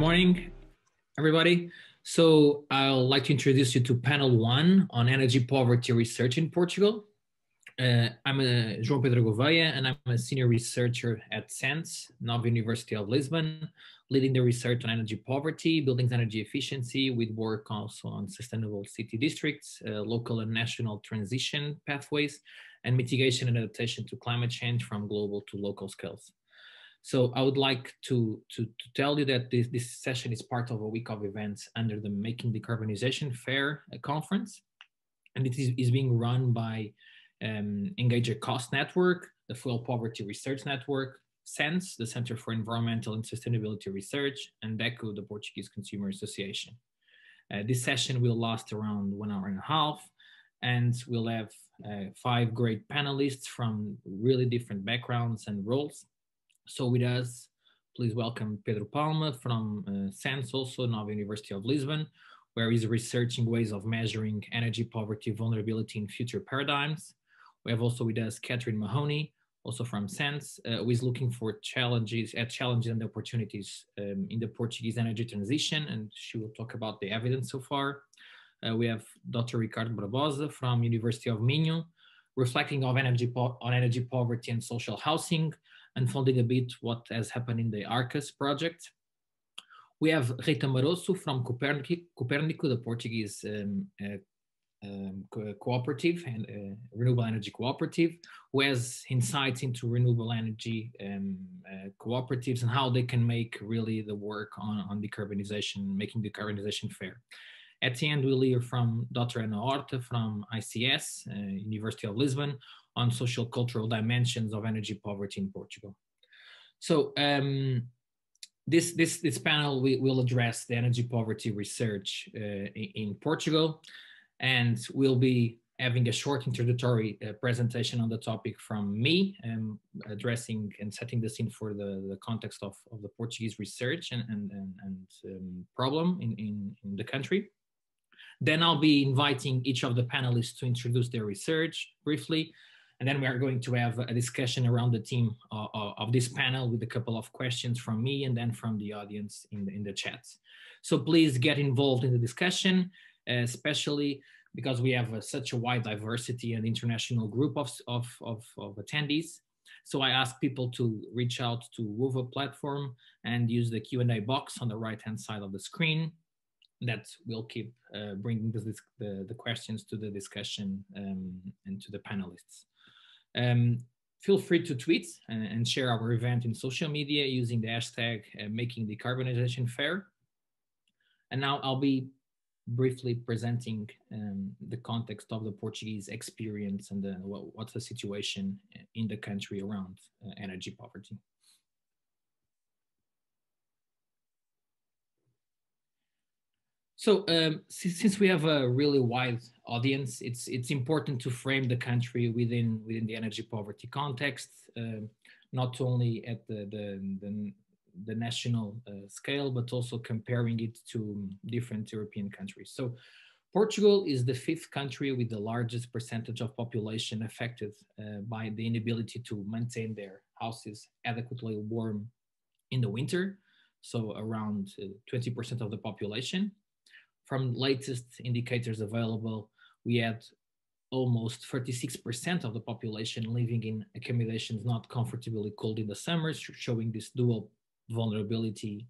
morning, everybody. So I'd like to introduce you to panel 1 on energy poverty research in Portugal. I'm João Pedro Gouveia, and I'm a senior researcher at SENS, Nova University of Lisbon, leading the research on energy poverty, buildings energy efficiency, with work also on sustainable city districts, local and national transition pathways, and mitigation and adaptation to climate change from global to local scales. So I would like to tell you that this session is part of a week of events under the Making Decarbonization Fair conference. And it is being run by Engage a Cost Network, the Fuel Poverty Research Network, SENS, the Center for Environmental and Sustainability Research, and DECO, the Portuguese Consumer Association. This session will last around 1 hour and a half, and we'll have 5 great panelists from really different backgrounds and roles. So with us, please welcome Pedro Palmer from SENS, also Nova University of Lisbon, where he's researching ways of measuring energy poverty vulnerability in future paradigms. We have also with us Katy Mahoney, also from SENS, who is looking for challenges and opportunities in the Portuguese energy transition, and she will talk about the evidence so far. We have Dr. Ricardo Baraz from University of Minho, reflecting on energy poverty and social housing, unfolding a bit what has happened in the ARCAS project. We have Rita Marosso from Copernic, the Portuguese cooperative and renewable energy cooperative, who has insights into renewable energy cooperatives and how they can make really the work on decarbonization, making decarbonization fair. At the end, we'll hear from Dr. Ana Horta from ICS, University of Lisbon, on social cultural dimensions of energy poverty in Portugal. So this panel will address the energy poverty research in Portugal, and we'll be having a short introductory presentation on the topic from me, addressing and setting the scene for the context of the Portuguese research and problem in the country. Then I'll be inviting each of the panelists to introduce their research briefly. And then we are going to have a discussion around the theme of this panel with a couple of questions from me and then from the audience in the chats. So please get involved in the discussion, especially because we have such a wide diversity and international group of attendees. So I ask people to reach out to Wova platform and use the Q&A box on the right-hand side of the screen. That will keep bringing the questions to the discussion and to the panelists. Feel free to tweet and share our event in social media using the hashtag Making Decarbonization Fair. And now I'll be briefly presenting the context of the Portuguese experience and what's the situation in the country around energy poverty. So since we have a really wide audience, it's important to frame the country within the energy poverty context, not only at the national scale, but also comparing it to different European countries. So Portugal is the 5th country with the largest percentage of population affected by the inability to maintain their houses adequately warm in the winter. So around 20% of the population. From latest indicators available, we had almost 36% of the population living in accommodations not comfortably cold in the summers, showing this dual vulnerability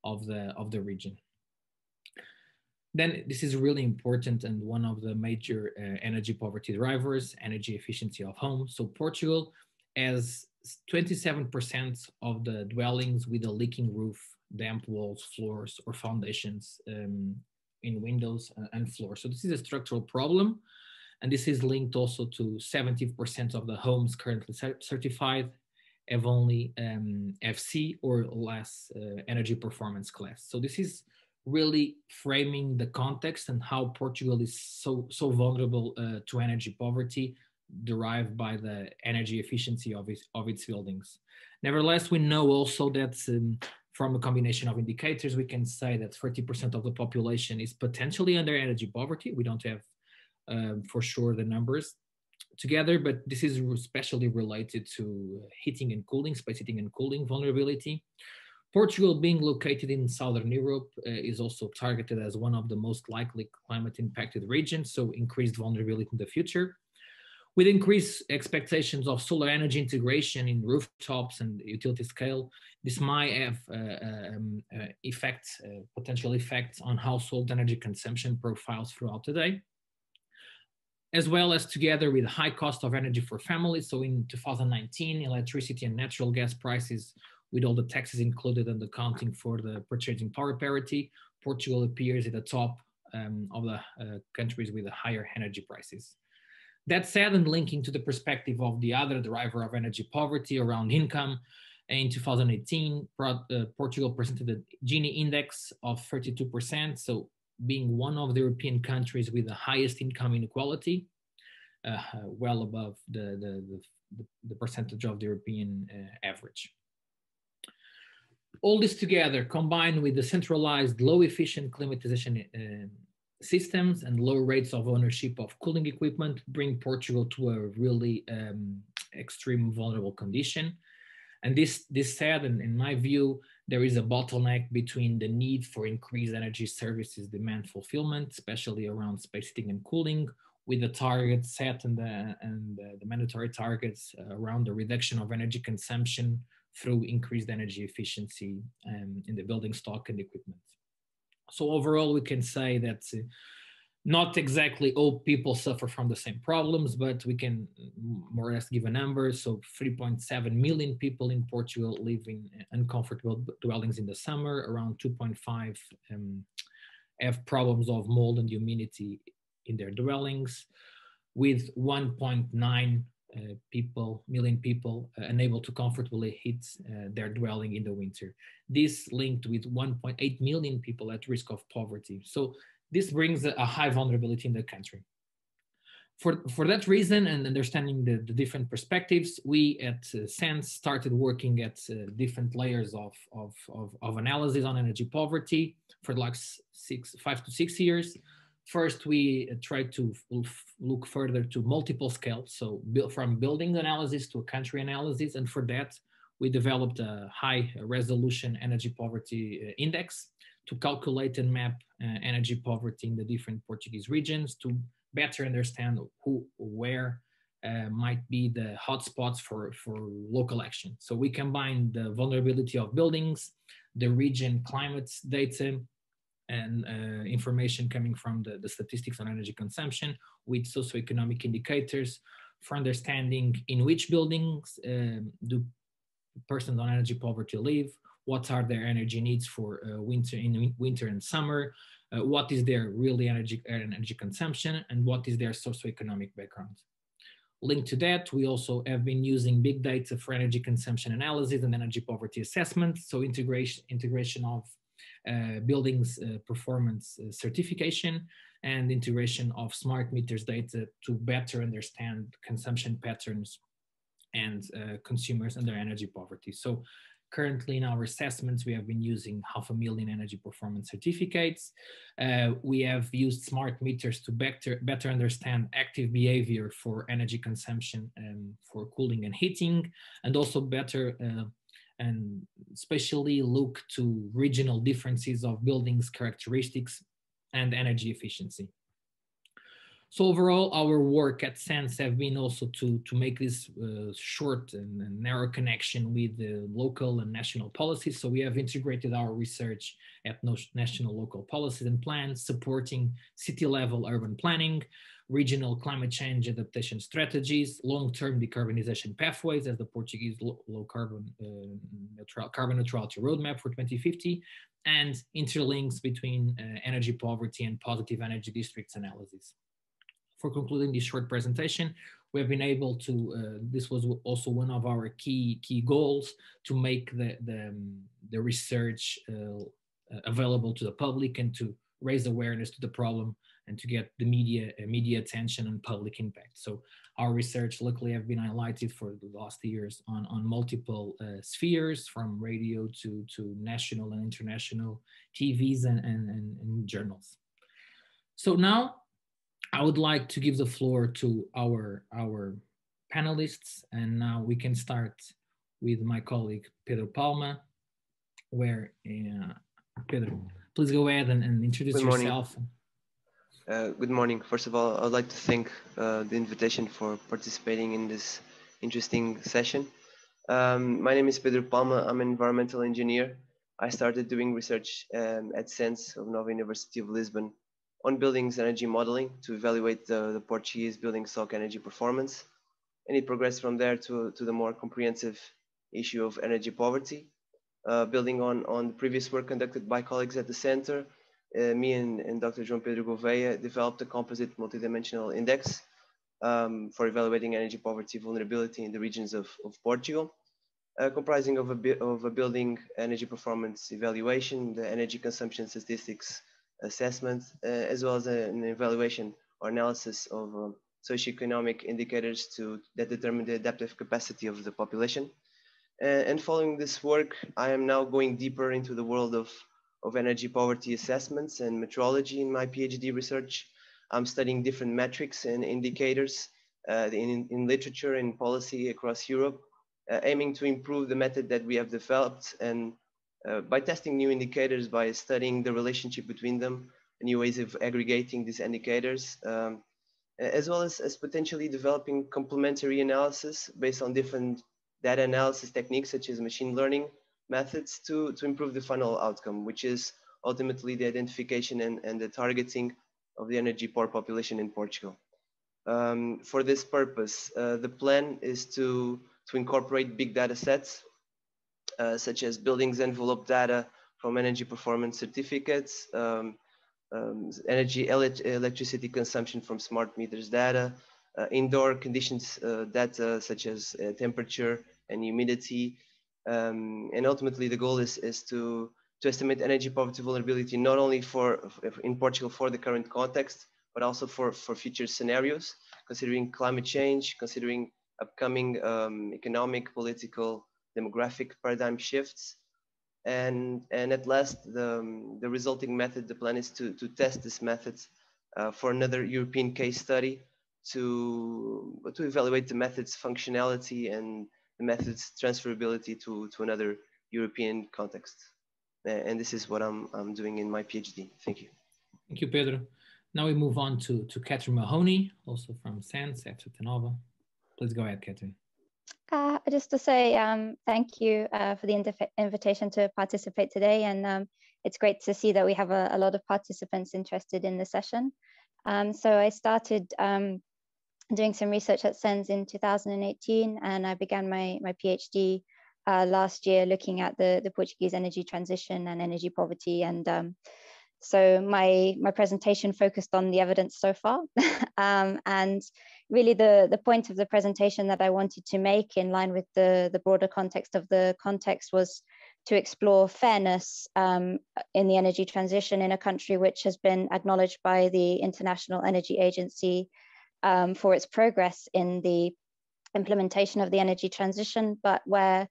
of the region. Then this is really important and one of the major energy poverty drivers, energy efficiency of homes. So Portugal has 27% of the dwellings with a leaking roof, damp walls, floors, or foundations in windows and floors. So this is a structural problem, and this is linked also to 70% of the homes currently certified have only FC or less energy performance class. So this is really framing the context and how Portugal is so vulnerable to energy poverty derived by the energy efficiency of its buildings. Nevertheless, we know also that from a combination of indicators, we can say that 30% of the population is potentially under energy poverty. We don't have for sure the numbers together, but this is especially related to heating and cooling, space heating and cooling vulnerability. Portugal, being located in Southern Europe, is also targeted as one of the most likely climate impacted regions, so increased vulnerability in the future. With increased expectations of solar energy integration in rooftops and utility scale, this might have potential effects on household energy consumption profiles throughout the day, as well as together with high cost of energy for families. So in 2019, electricity and natural gas prices, with all the taxes included and accounting for the purchasing power parity, Portugal appears at the top of the countries with the higher energy prices. That said, and linking to the perspective of the other driver of energy poverty around income, in 2018, Portugal presented a Gini index of 32%, so being one of the European countries with the highest income inequality, well above the percentage of the European average. All this together, combined with the centralized, low-efficient climatization systems and low rates of ownership of cooling equipment, bring Portugal to a really extreme vulnerable condition. And this said, and in my view, there is a bottleneck between the need for increased energy services demand fulfillment, especially around space heating and cooling, with the targets set and the mandatory targets around the reduction of energy consumption through increased energy efficiency in the building stock and equipment. So overall, we can say that not exactly all people suffer from the same problems, but we can more or less give a number. So 3.7 million people in Portugal live in uncomfortable dwellings in the summer, around 2.5 have problems of mold and humidity in their dwellings, with 1.9 million people unable to comfortably heat their dwelling in the winter. This linked with 1.8 million people at risk of poverty. So this brings a high vulnerability in the country. For that reason, and understanding the different perspectives, we at SENSE started working at different layers of analysis on energy poverty for the last 5 to 6 years. First, we tried to look further to multiple scales, so from building analysis to a country analysis, and for that, we developed a high resolution energy poverty index to calculate and map energy poverty in the different Portuguese regions to better understand where might be the hotspots for local action. So we combine the vulnerability of buildings, the region climate data, and information coming from the statistics on energy consumption with socioeconomic indicators for understanding in which buildings do persons on energy poverty live, what are their energy needs for winter and summer, what is their really energy consumption, and what is their socioeconomic background. Linked to that, we also have been using big data for energy consumption analysis and energy poverty assessment, so integration of buildings performance certification and integration of smart meters data to better understand consumption patterns and consumers and their energy poverty. So currently in our assessments, we have been using 500,000 energy performance certificates. We have used smart meters to better understand active behavior for energy consumption for cooling and heating, and also better and especially look to regional differences of buildings characteristics and energy efficiency. So overall, our work at SENSE have been also to make this short and narrow connection with the local and national policies. So we have integrated our research at national local policies and plans, supporting city-level urban planning, regional climate change adaptation strategies, long-term decarbonization pathways as the Portuguese low carbon neutrality roadmap for 2050, and interlinks between energy poverty and positive energy districts analysis. For concluding this short presentation, we have been able to, this was also one of our key goals, to make the research available to the public and to raise awareness to the problem and to get the media attention and public impact. So our research luckily have been highlighted for the last years on multiple spheres, from radio to national and international TVs and journals. So now I would like to give the floor to our panelists, and now we can start with my colleague Pedro Palmer. where Pedro, please go ahead and introduce yourself. Good morning. First of all, I'd like to thank the invitation for participating in this interesting session. My name is Pedro Palmer. I'm an environmental engineer. I started doing research at SENS of Nova University of Lisbon on buildings energy modeling to evaluate the Portuguese building stock energy performance. And it progressed from there to the more comprehensive issue of energy poverty. Building on the previous work conducted by colleagues at the center, me and Dr. João Pedro Gouveia developed a composite multidimensional index for evaluating energy poverty vulnerability in the regions of Portugal, comprising of a building energy performance evaluation, the energy consumption statistics assessment, as well as an evaluation or analysis of socioeconomic indicators that determine the adaptive capacity of the population. And following this work, I am now going deeper into the world of energy poverty assessments and metrology in my PhD research. I'm studying different metrics and indicators in literature and policy across Europe, aiming to improve the method that we have developed, and by testing new indicators, by studying the relationship between them, new ways of aggregating these indicators, as well as potentially developing complementary analysis based on different data analysis techniques such as machine learning methods to improve the final outcome, which is ultimately the identification and the targeting of the energy poor population in Portugal. For this purpose, the plan is to incorporate big data sets such as buildings envelope data from energy performance certificates, electricity consumption from smart meters data, indoor conditions data such as temperature and humidity, and ultimately the goal is to estimate energy poverty vulnerability not only in Portugal for the current context, but also for future scenarios, considering climate change, considering upcoming economic, political, demographic paradigm shifts. And at last, the resulting method, the plan is to test this method for another European case study to evaluate the method's functionality and the method's transferability to another European context. And this is what I'm doing in my PhD. Thank you. Thank you, Pedro. Now we move on to Katy Mahoney, also from SENS, FPRN Nova. Please go ahead, Katy. Just to say thank you for the invitation to participate today, and it's great to see that we have a lot of participants interested in the session. So I started doing some research at SENS in 2018, and I began my PhD last year looking at the Portuguese energy transition and energy poverty. And so my presentation focused on the evidence so far. And really the point of the presentation that I wanted to make in line with the broader context of the context was to explore fairness in the energy transition in a country which has been acknowledged by the International Energy Agency for its progress in the implementation of the energy transition, but where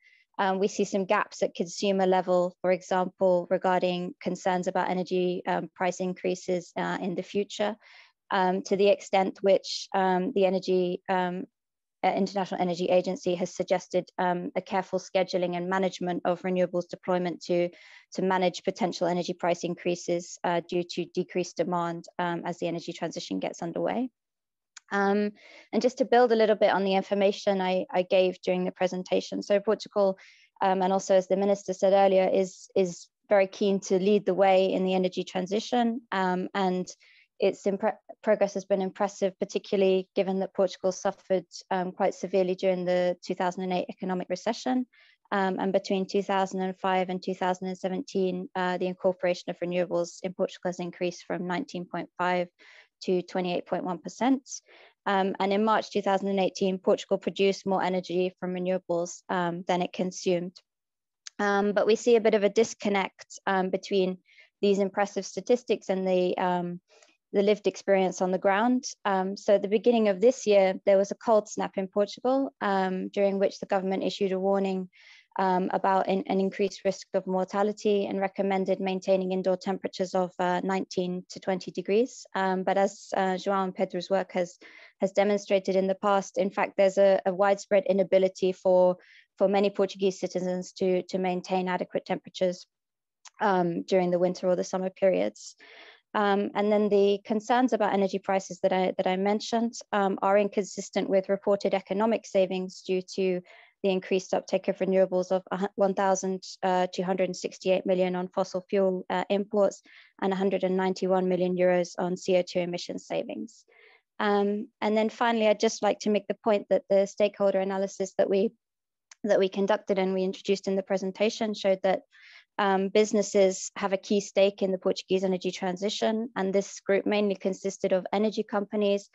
we see some gaps at consumer level, for example, regarding concerns about energy price increases in the future, to the extent which the International Energy Agency has suggested a careful scheduling and management of renewables deployment to manage potential energy price increases due to decreased demand as the energy transition gets underway. And just to build a little bit on the information I gave during the presentation. So Portugal, and also as the minister said earlier, is very keen to lead the way in the energy transition, and its progress has been impressive, particularly given that Portugal suffered quite severely during the 2008 economic recession. And between 2005 and 2017, the incorporation of renewables in Portugal has increased from 19.5 to 28.1%. And in March 2018, Portugal produced more energy from renewables than it consumed. But we see a bit of a disconnect between these impressive statistics and the lived experience on the ground. So at the beginning of this year, there was a cold snap in Portugal, during which the government issued a warning about an increased risk of mortality and recommended maintaining indoor temperatures of 19 to 20 degrees. But as João and Pedro's work has demonstrated in the past, in fact, there's a widespread inability for for many Portuguese citizens to maintain adequate temperatures during the winter or the summer periods. And then the concerns about energy prices that I mentioned are inconsistent with reported economic savings due to the increased uptake of renewables of 1,268 million on fossil fuel imports and 191 million euros on CO2 emission savings. And then finally, I'd just like to make the point that the stakeholder analysis that we conducted and we introduced in the presentation showed that businesses have a key stake in the Portuguese energy transition, and this group mainly consisted of energy companies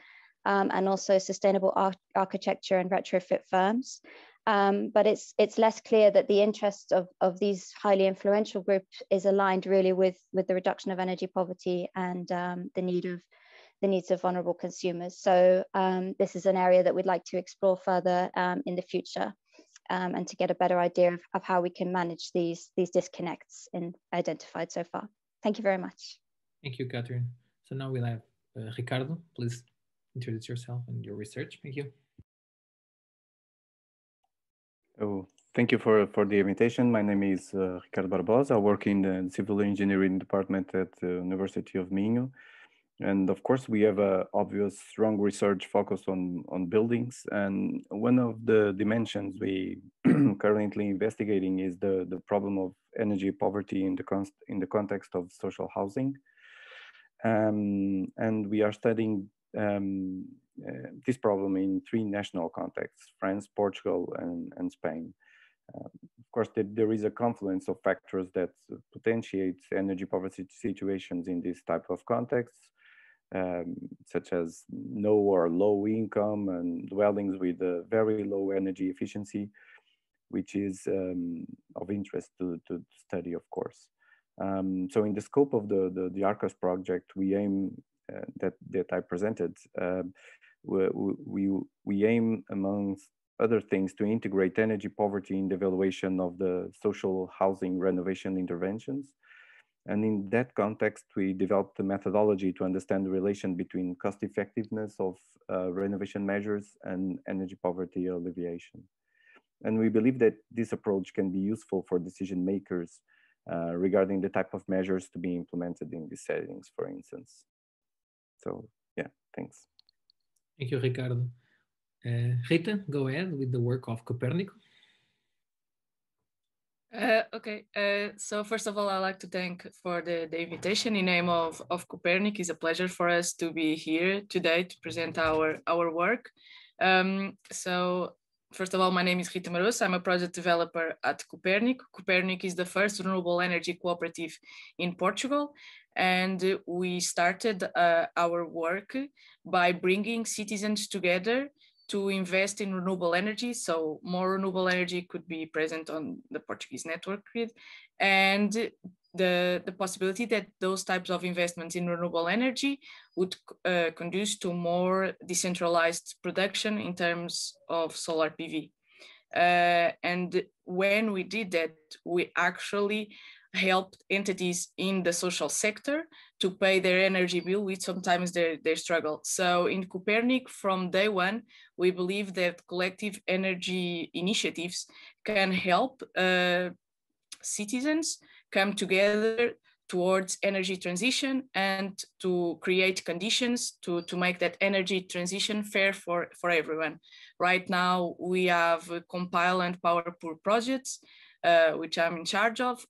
and also sustainable architecture and retrofit firms. But it's less clear that the interest of these highly influential groups is aligned really with the reduction of energy poverty and the needs of vulnerable consumers. So this is an area that we'd like to explore further in the future. And to get a better idea of how we can manage these disconnects identified so far. Thank you very much. Thank you, Catherine. So now we'll have Ricardo. Please introduce yourself and your research. Thank you. Oh, thank you for the invitation. My name is Ricardo Baraz. I work in the civil engineering department at the University of Minho. And of course, we have a obvious strong research focus on buildings. And one of the dimensions we currently investigating is the problem of energy poverty in the context of social housing. And we are studying this problem in 3 national contexts: France, Portugal, and Spain. Of course, there is a confluence of factors that potentiates energy poverty situations in this type of contexts. Such as no or low income and dwellings with a very low energy efficiency, which is of interest to study, of course. So in the scope of the ARCOS project, we aim, that I presented, we aim, amongst other things, to integrate energy poverty in the evaluation of the social housing renovation interventions. And in that context, we developed a methodology to understand the relation between cost effectiveness of renovation measures and energy poverty alleviation. And we believe that this approach can be useful for decision makers regarding the type of measures to be implemented in these settings, for instance. So yeah, thanks. Thank you, Ricardo. Rita, go ahead with the work of Copernic. Okay, so first of all, I'd like to thank for the invitation in name of Copernic. It's a pleasure for us to be here today to present our work. So first of all, my name is Rita Maroso. I'm a project developer at Copernic. Copernic is the first renewable energy cooperative in Portugal. And we started our work by bringing citizens together to invest in renewable energy, so more renewable energy could be present on the Portuguese network grid, and the possibility that those types of investments in renewable energy would conduce to more decentralized production in terms of solar PV. And when we did that, we actually helped entities in the social sector to pay their energy bill, which sometimes they struggle. So in Copernic, from day one, we believe that collective energy initiatives can help citizens come together towards energy transition and to create conditions to make that energy transition fair for everyone. Right now, we have Compile and Power Poor projects, which I'm in charge of,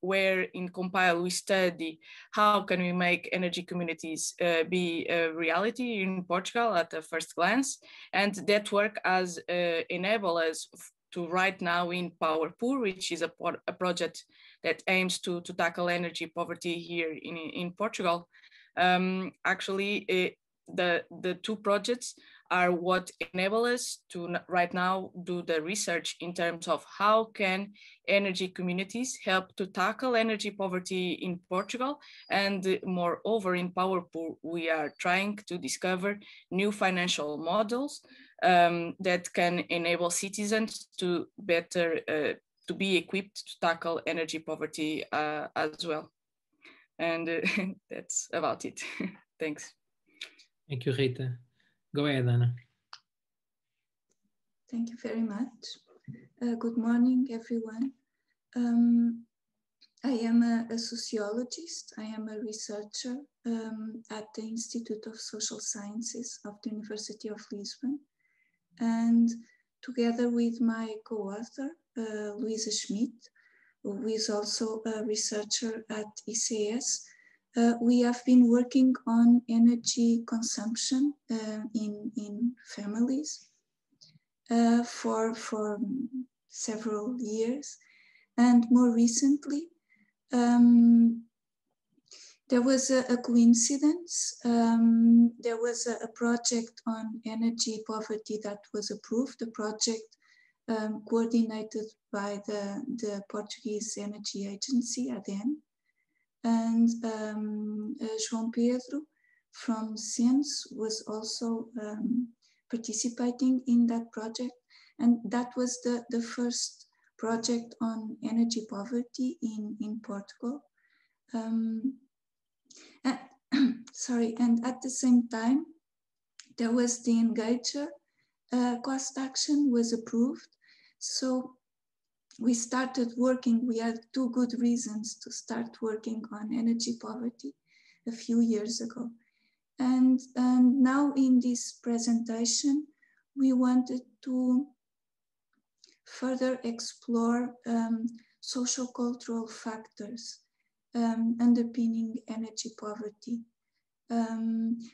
where in Compile we study how can we make energy communities be a reality in Portugal at the first glance. And that work has enabled us to right now in Power Poor, which is a project that aims to tackle energy poverty here in Portugal. Actually, the 2 projects are what enable us to right now do the research in terms of how can energy communities help to tackle energy poverty in Portugal. And moreover, in Power Poor, we are trying to discover new financial models that can enable citizens to better, to be equipped to tackle energy poverty as well. And that's about it. Thanks. Thank you, Rita. Go ahead, Anna. Thank you very much. Good morning, everyone. I am a sociologist. I am a researcher at the Institute of Social Sciences of the University of Lisbon. And together with my co-author, Luisa Schmidt, who is also a researcher at ICS, we have been working on energy consumption in families for several years. And more recently, there was a coincidence. There was a project on energy poverty that was approved, a project coordinated by the Portuguese Energy Agency, ADEN. And João Pedro from SENS was also participating in that project. And that was the first project on energy poverty in Portugal. Sorry, and at the same time, there was the Engager cost action was approved. So we started working, we had two good reasons to start working on energy poverty a few years ago. And now in this presentation, we wanted to further explore social-cultural factors underpinning energy poverty.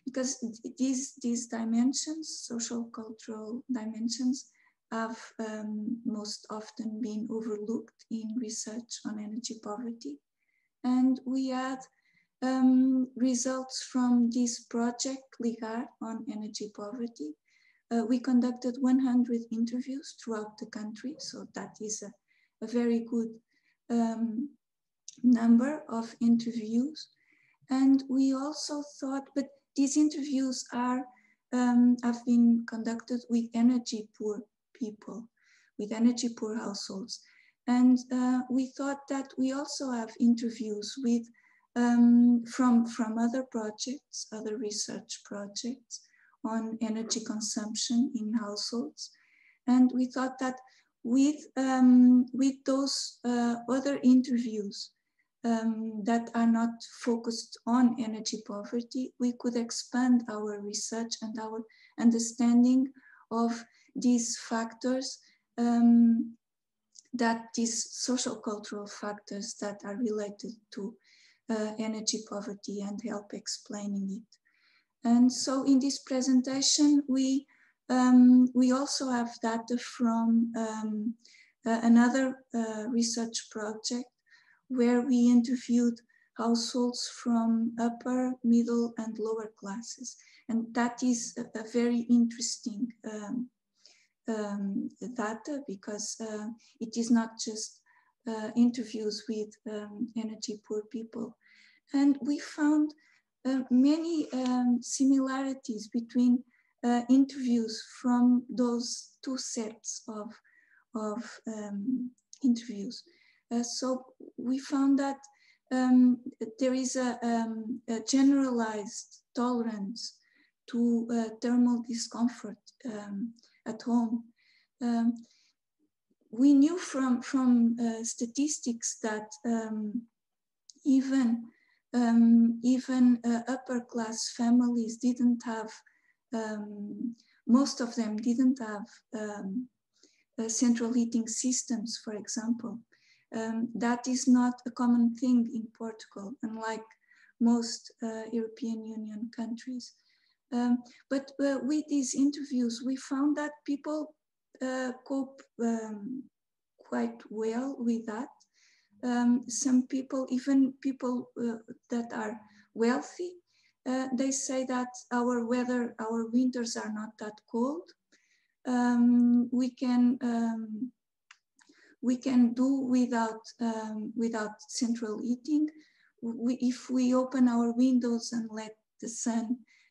Because these dimensions, social-cultural dimensions, have most often been overlooked in research on energy poverty. And we had results from this project, LIGAR, on energy poverty. We conducted 100 interviews throughout the country, so that is a very good number of interviews. And we also thought, but these interviews have been conducted with energy poor people, with energy poor households. And we thought that we also have interviews with from other projects, other research projects on energy consumption in households. And we thought that with those other interviews that are not focused on energy poverty, we could expand our research and our understanding of these factors, that these social cultural factors that are related to energy poverty, and help explaining it. And so in this presentation, we also have data from another research project where we interviewed households from upper, middle, and lower classes. And that is a very interesting data, because it is not just interviews with energy poor people. And we found many similarities between interviews from those two sets of interviews. So we found that there is a generalized tolerance to thermal discomfort at home. We knew from statistics that even upper class families didn't have, most of them didn't have central heating systems, for example. That is not a common thing in Portugal, unlike most European Union countries. But with these interviews, we found that people cope quite well with that. Some people, even people that are wealthy, they say that our winters are not that cold. We can do without central heating. If we open our windows and let the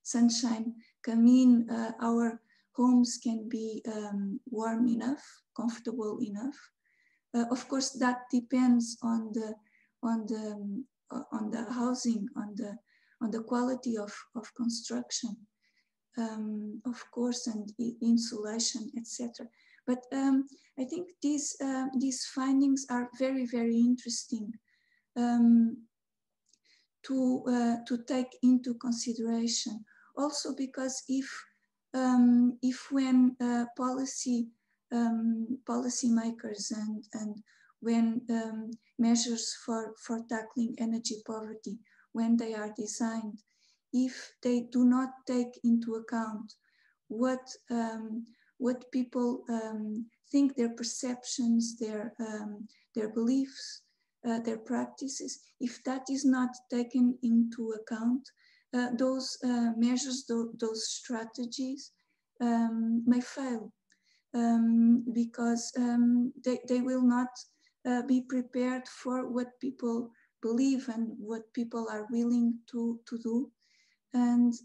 sunshine come in, our homes can be warm enough, comfortable enough. Of course, that depends on the housing, on the quality of construction, of course, and insulation, etc. But I think these findings are very, very interesting to take into consideration. Also because if when policymakers and when measures for tackling energy poverty, when they are designed, if they do not take into account what people think, their perceptions, their beliefs, their practices, if that is not taken into account, those measures, those strategies may fail because they will not be prepared for what people believe and what people are willing to do. And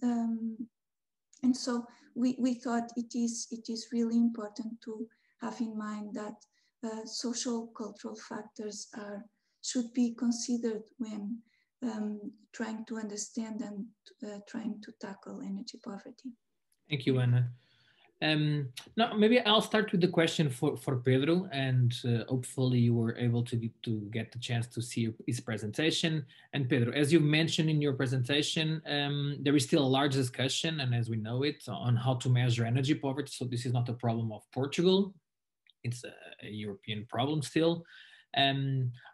so we thought it is really important to have in mind that social cultural factors should be considered when trying to understand and trying to tackle energy poverty. Thank you, Anna. Now, maybe I'll start with the question for Pedro, and hopefully you were able to get the chance to see his presentation. And Pedro, as you mentioned in your presentation, there is still a large discussion, and as we know it, on how to measure energy poverty. So this is not a problem of Portugal. It's a European problem still. I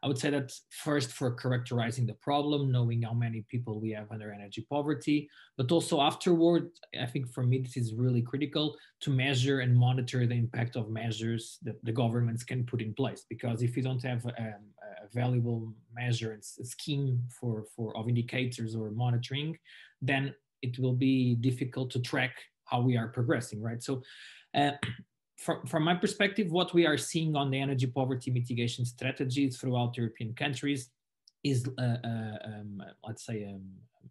would say that first for characterizing the problem, knowing how many people we have under energy poverty, but also afterward, I think for me this is really critical to measure and monitor the impact of measures that the governments can put in place. Because if you don't have a valuable measure and scheme of indicators or monitoring, then it will be difficult to track how we are progressing, right? So from my perspective, what we are seeing on the energy poverty mitigation strategies throughout European countries is, let's say,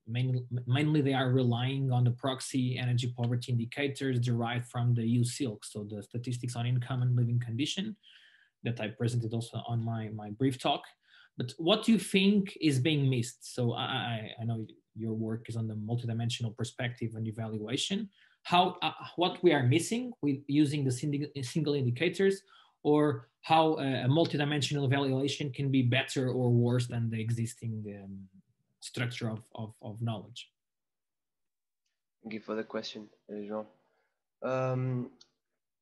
mainly they are relying on the proxy energy poverty indicators derived from the EU SILC, so the Statistics on Income and Living Condition that I presented also on my brief talk. But what do you think is being missed? So I know your work is on the multidimensional perspective and evaluation. What we are missing with using the single indicators, or how a multidimensional evaluation can be better or worse than the existing structure of knowledge? Thank you for the question, Jean.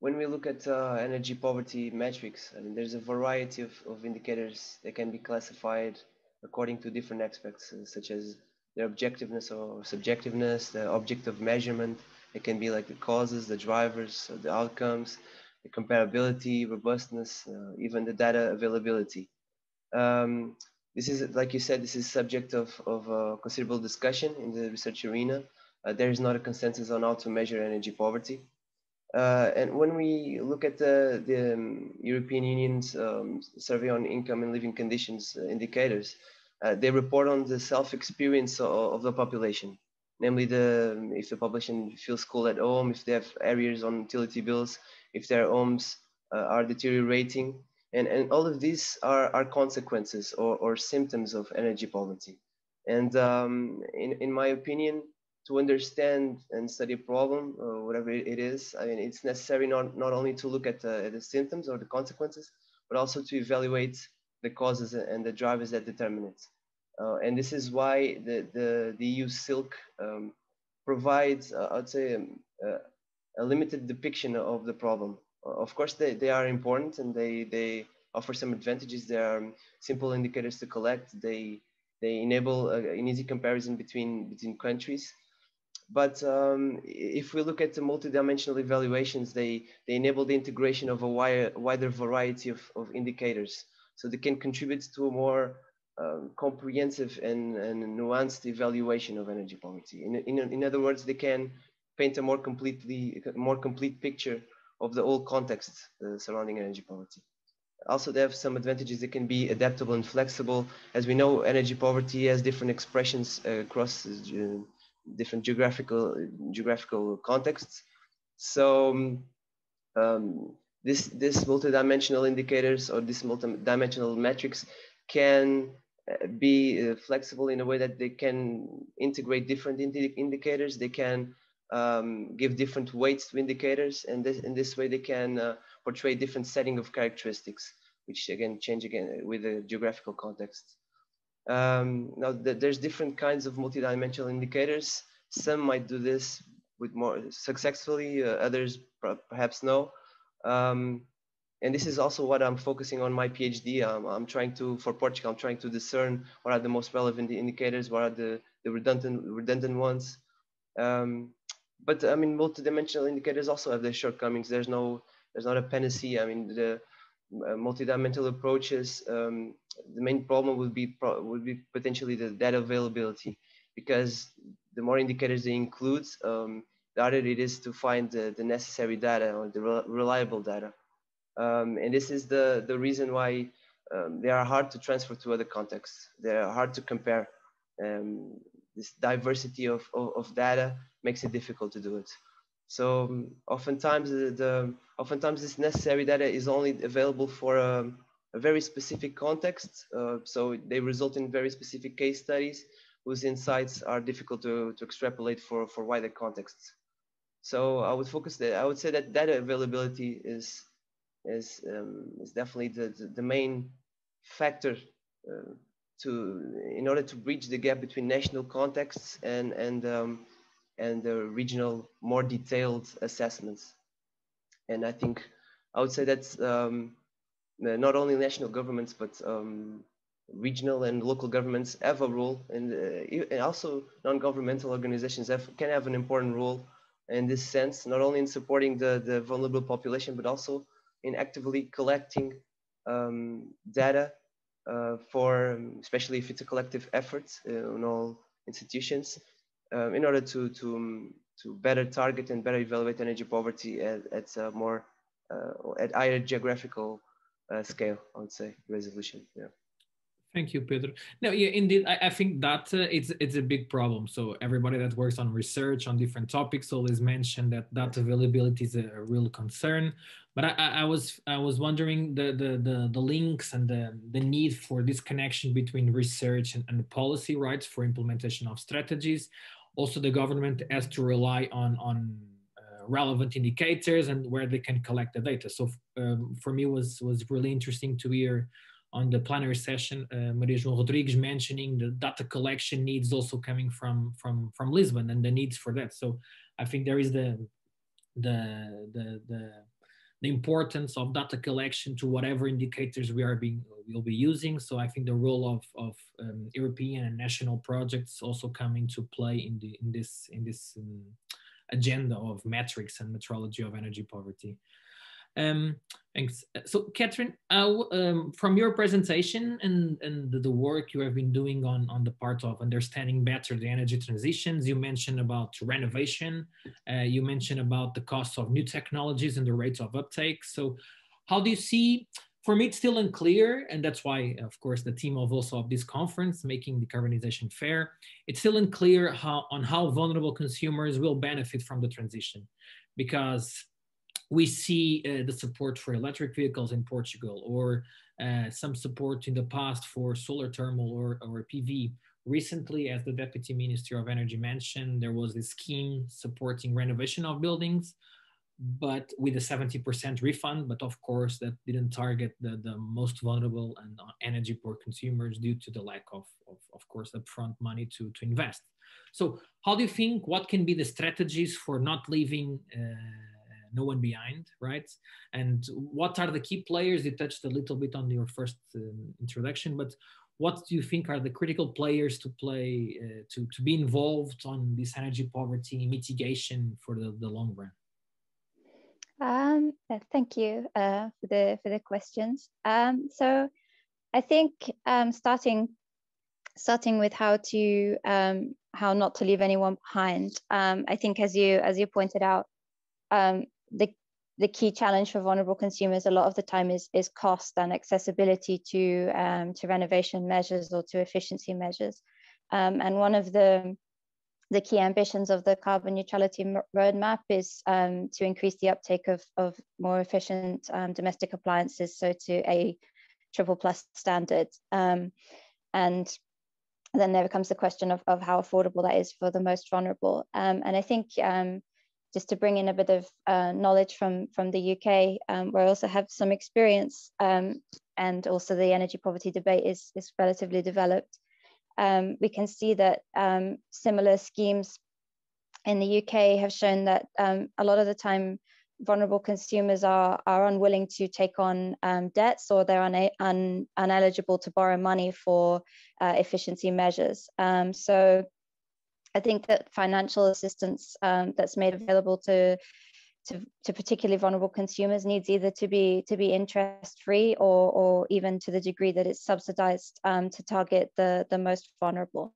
When we look at energy poverty metrics, I mean, there's a variety of indicators that can be classified according to different aspects, such as their objectiveness or subjectiveness, the object of measurement. It can be like the causes, the drivers, the outcomes, the comparability, robustness, even the data availability. This is, like you said, this is subject of considerable discussion in the research arena. There is not a consensus on how to measure energy poverty. And when we look at the European Union's survey on income and living conditions indicators, they report on the self-experience of the population. Namely, if the population feels cool at home, if they have arrears on utility bills, if their homes are deteriorating, and all of these are consequences or symptoms of energy poverty. And in my opinion, to understand and study a problem, whatever it is, I mean, it's necessary not only to look at the symptoms or the consequences, but also to evaluate the causes and the drivers that determine it. And this is why the EU SILC provides, I'd say, a limited depiction of the problem. Of course, they are important and they offer some advantages. There are simple indicators to collect. They enable an easy comparison between countries. But if we look at the multidimensional evaluations, they enable the integration of a wider variety of indicators. So they can contribute to a more comprehensive and nuanced evaluation of energy poverty. In other words, they can paint a more complete picture of the whole context surrounding energy poverty. Also, they have some advantages. They can be adaptable and flexible. As we know, energy poverty has different expressions across different geographical contexts. So this multidimensional indicators or this multidimensional metrics can be flexible in a way that they can integrate different indicators. They can give different weights to indicators, and in this way they can portray different setting of characteristics, which again change again with the geographical context. Now there's different kinds of multidimensional indicators. Some might do this with more successfully, others perhaps no. And this is also what I'm focusing on my PhD. I'm trying to, for Portugal, I'm trying to discern what are the most relevant indicators, what are the redundant ones. But I mean, multidimensional indicators also have their shortcomings. There's not a panacea. I mean, the multidimensional approaches, the main problem would be potentially the data availability, because the more indicators they include, the harder it is to find the necessary data or the reliable data. And this is the reason why they are hard to transfer to other contexts. They are hard to compare. This diversity of data makes it difficult to do it. So oftentimes this necessary data is only available for a very specific context. So they result in very specific case studies whose insights are difficult to extrapolate for wider contexts. So I would say that data availability is definitely the main factor in order to bridge the gap between national contexts and the regional, more detailed assessments. And I think I would say that's not only national governments, but regional and local governments have a role, and also non-governmental organizations can have an important role in this sense, not only in supporting the vulnerable population, but also in actively collecting data for, especially if it's a collective effort in all institutions, in order to better target and better evaluate energy poverty at higher geographical scale, I would say, resolution. Yeah. Thank you, Pedro. No, yeah, indeed, I think that it's a big problem. So everybody that works on research on different topics always mention that data availability is a real concern. But I was wondering the links and the need for this connection between research and policy, rights for implementation of strategies. Also, the government has to rely on relevant indicators and where they can collect the data. So for me, was really interesting to hear on the plenary session, Maria João Rodrigues mentioning the data collection needs also coming from Lisbon and the needs for that. So I think there is the importance of data collection to whatever indicators we'll be using. So I think the role of European and national projects also come into play in this agenda of metrics and metrology of energy poverty. Thanks. So, Catherine, from your presentation and the work you have been doing on the part of understanding better the energy transitions, you mentioned about renovation, you mentioned about the cost of new technologies and the rates of uptake. So how do you see, for me, it's still unclear, and that's why, of course, the team of this conference, Making Decarbonization Fair, it's still unclear on how vulnerable consumers will benefit from the transition, because we see the support for electric vehicles in Portugal, or some support in the past for solar thermal or PV. Recently, as the Deputy Minister of Energy mentioned, there was this scheme supporting renovation of buildings, but with a 70% refund. But of course, that didn't target the most vulnerable and energy poor consumers due to the lack of course, upfront money to invest. So how do you think, what can be the strategies for not leaving no one behind, right? And what are the key players? You touched a little bit on your first introduction, but what do you think are the critical players to play, to be involved on this energy poverty mitigation for the long run? Thank you for the questions. So I think starting with how not to leave anyone behind. I think as you pointed out, the key challenge for vulnerable consumers a lot of the time is cost and accessibility to renovation measures or to efficiency measures. And one of the key ambitions of the carbon neutrality roadmap is to increase the uptake of more efficient domestic appliances, so to a triple+ standard. And then there becomes the question of how affordable that is for the most vulnerable. And I think just to bring in a bit of knowledge from the UK, where I also have some experience, and also the energy poverty debate is relatively developed. We can see that similar schemes in the UK have shown that a lot of the time vulnerable consumers are unwilling to take on debts, or they're ineligible to borrow money for efficiency measures. So I think that financial assistance that's made available to particularly vulnerable consumers needs either to be interest-free or even to the degree that it's subsidized to target the most vulnerable.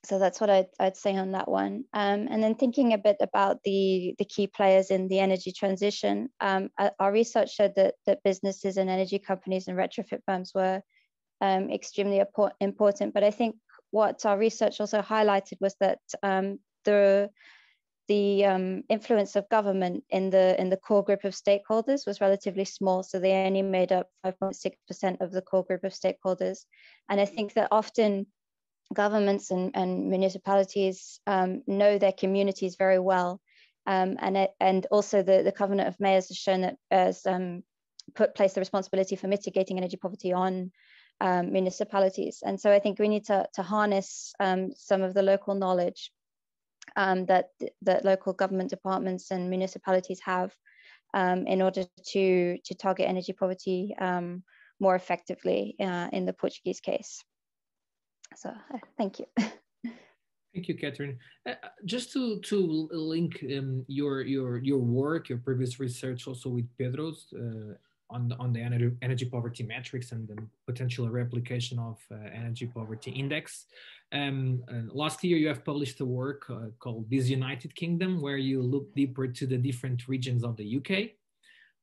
So that's what I'd say on that one. And then thinking a bit about the key players in the energy transition, our research showed that businesses and energy companies and retrofit firms were extremely important. But I think what our research also highlighted was that the influence of government in the core group of stakeholders was relatively small. So they only made up 5.6% of the core group of stakeholders. And I think that often governments and municipalities know their communities very well. And also the Covenant of Mayors has shown that has placed the responsibility for mitigating energy poverty on municipalities. And so I think we need to harness some of the local knowledge that local government departments and municipalities have in order to target energy poverty more effectively in the Portuguese case. So thank you. Thank you, Catherine. Just to link your work, your previous research also with Pedro's on the energy poverty metrics and the potential replication of energy poverty index. Last year, you have published a work called This United Kingdom, where you look deeper to the different regions of the UK.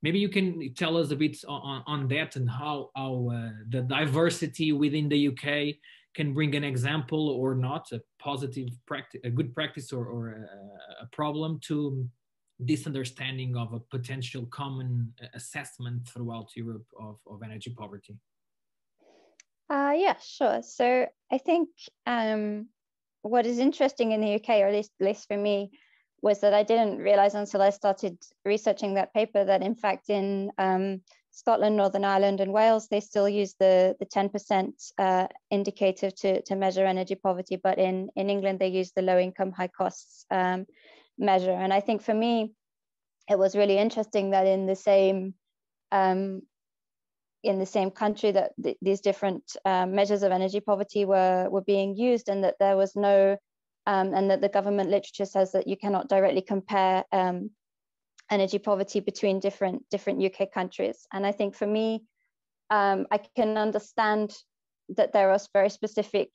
Maybe you can tell us a bit on that and how the diversity within the UK can bring an example or not, a positive practice, a good practice or a problem to this understanding of a potential common assessment throughout Europe of energy poverty. Yeah, sure. So I think what is interesting in the UK, or at least for me, was that I didn't realize until I started researching that paper that in fact in Scotland, Northern Ireland and Wales, they still use the 10% indicator to measure energy poverty, but in England, they use the low income, high costs measure. And I think for me, it was really interesting that in the same country that these different measures of energy poverty were being used, and that there was no, and that the government literature says that you cannot directly compare energy poverty between different UK countries. And I think for me, I can understand that there are very specific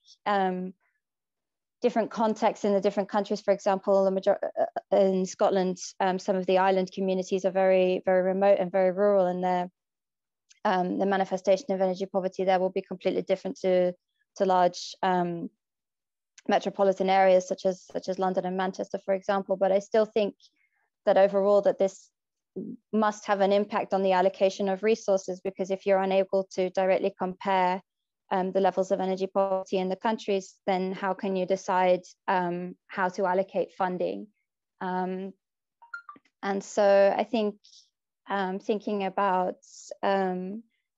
different contexts in the different countries. For example, in Scotland, some of the island communities are very, very remote and very rural, and the manifestation of energy poverty there will be completely different to large metropolitan areas such as London and Manchester, for example. But I still think that overall that this must have an impact on the allocation of resources, because if you're unable to directly compare the levels of energy poverty in the countries, then how can you decide how to allocate funding? And so I think thinking about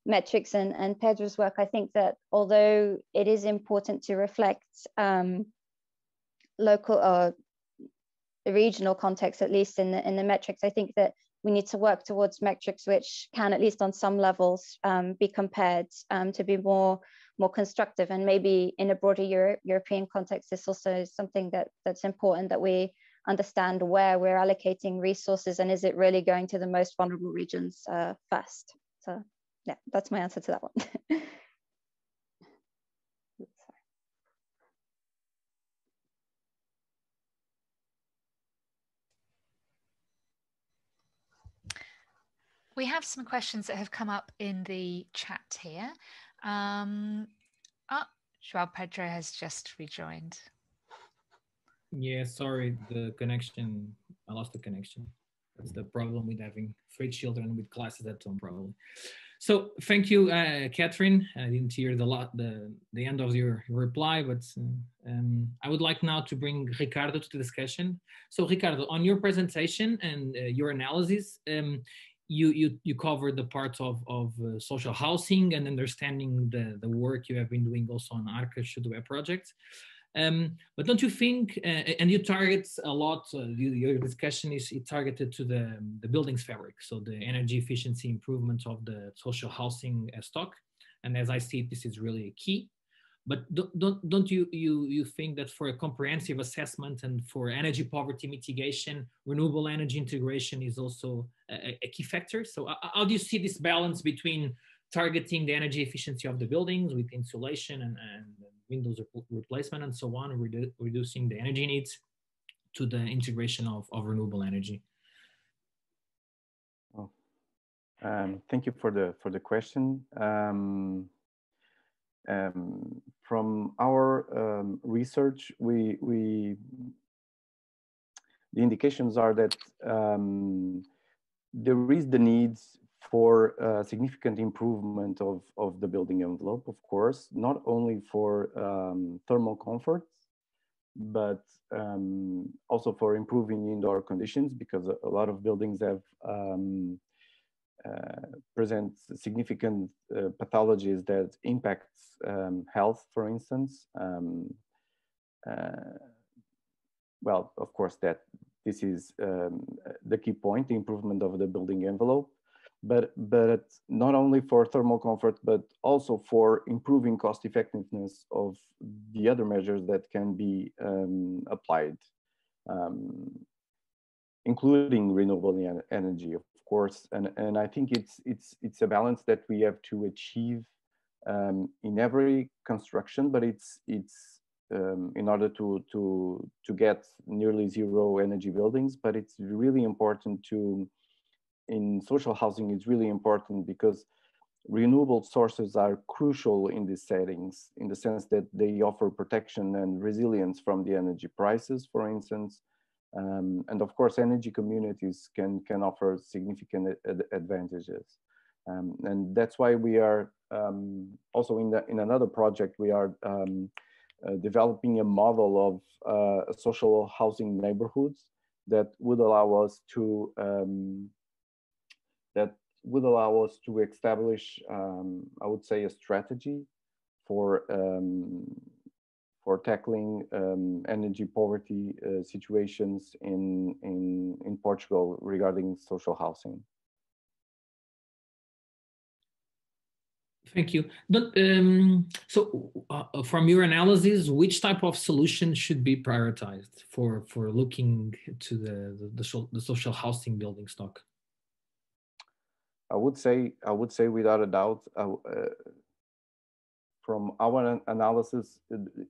metrics and Pedro's work, I think that although it is important to reflect local or regional context, at least in the metrics, I think that we need to work towards metrics which can, at least on some levels, be compared to be more constructive. And maybe in a broader European context, this also is something that's important, that we understand where we're allocating resources and is it really going to the most vulnerable regions first. So yeah, that's my answer to that one. We have some questions that have come up in the chat here. Joao Pedro has just rejoined. Yeah, sorry, the connection, I lost the connection. That's the problem with having 3 children with classes at home, probably. So thank you, Catherine. I didn't hear the end of your reply, but I would like now to bring Ricardo to the discussion. So Ricardo, on your presentation and your analysis, you covered the parts of social housing and understanding the work you have been doing also on Arcas to Web projects. But don't you think, and you target a lot, your discussion is targeted to the buildings fabric, so the energy efficiency improvement of the social housing stock. And as I see it, this is really key. But don't you think that for a comprehensive assessment and for energy poverty mitigation, renewable energy integration is also a key factor? So how do you see this balance between targeting the energy efficiency of the buildings with insulation and windows replacement and so on, reducing the energy needs, to the integration of renewable energy? Oh, thank you for the question. From our research, the indications are that there is the needs for significant improvement of the building envelope, of course, not only for thermal comfort, but also for improving indoor conditions, because a lot of buildings have present significant pathologies that impact health, for instance. Well, of course, that this is the key point, the improvement of the building envelope, but not only for thermal comfort, but also for improving cost effectiveness of the other measures that can be applied, including renewable energy, of course. And I think it's a balance that we have to achieve in every construction, but it's in order to get nearly zero energy buildings. But it's really important in social housing, it's really important because renewable sources are crucial in these settings, in the sense that they offer protection and resilience from the energy prices, for instance. And of course, energy communities can offer significant advantages. And that's why we are also in another project, we are developing a model of social housing neighborhoods that would allow us to establish, I would say, a strategy for tackling energy poverty situations in Portugal regarding social housing. Thank you. But, from your analysis, which type of solution should be prioritized for looking to the social housing building stock? I would say without a doubt, from our analysis,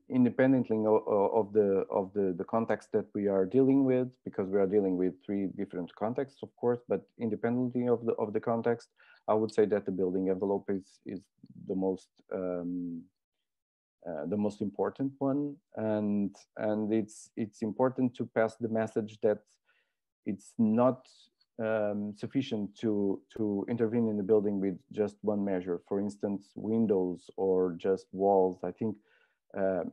independently of the context that we are dealing with, because we are dealing with 3 different contexts, of course, but independently of the context, I would say that the building envelope is the most important one, and it's important to pass the message that it's not sufficient to intervene in the building with just one measure, for instance, windows or just walls. I think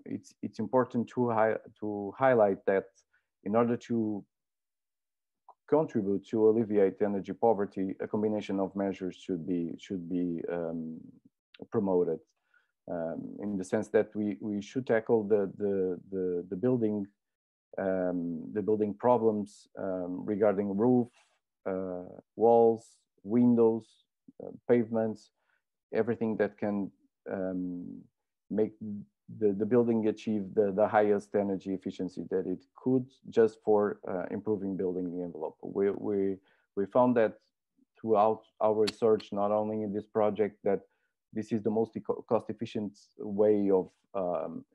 it's important to highlight that in order to contribute to alleviate energy poverty, a combination of measures should be promoted, in the sense that we should tackle the building problems regarding roof, walls, windows, pavements, everything that can make the building achieve the highest energy efficiency that it could, just for improving building envelope. We found that throughout our research, not only in this project, that this is the most cost-efficient way of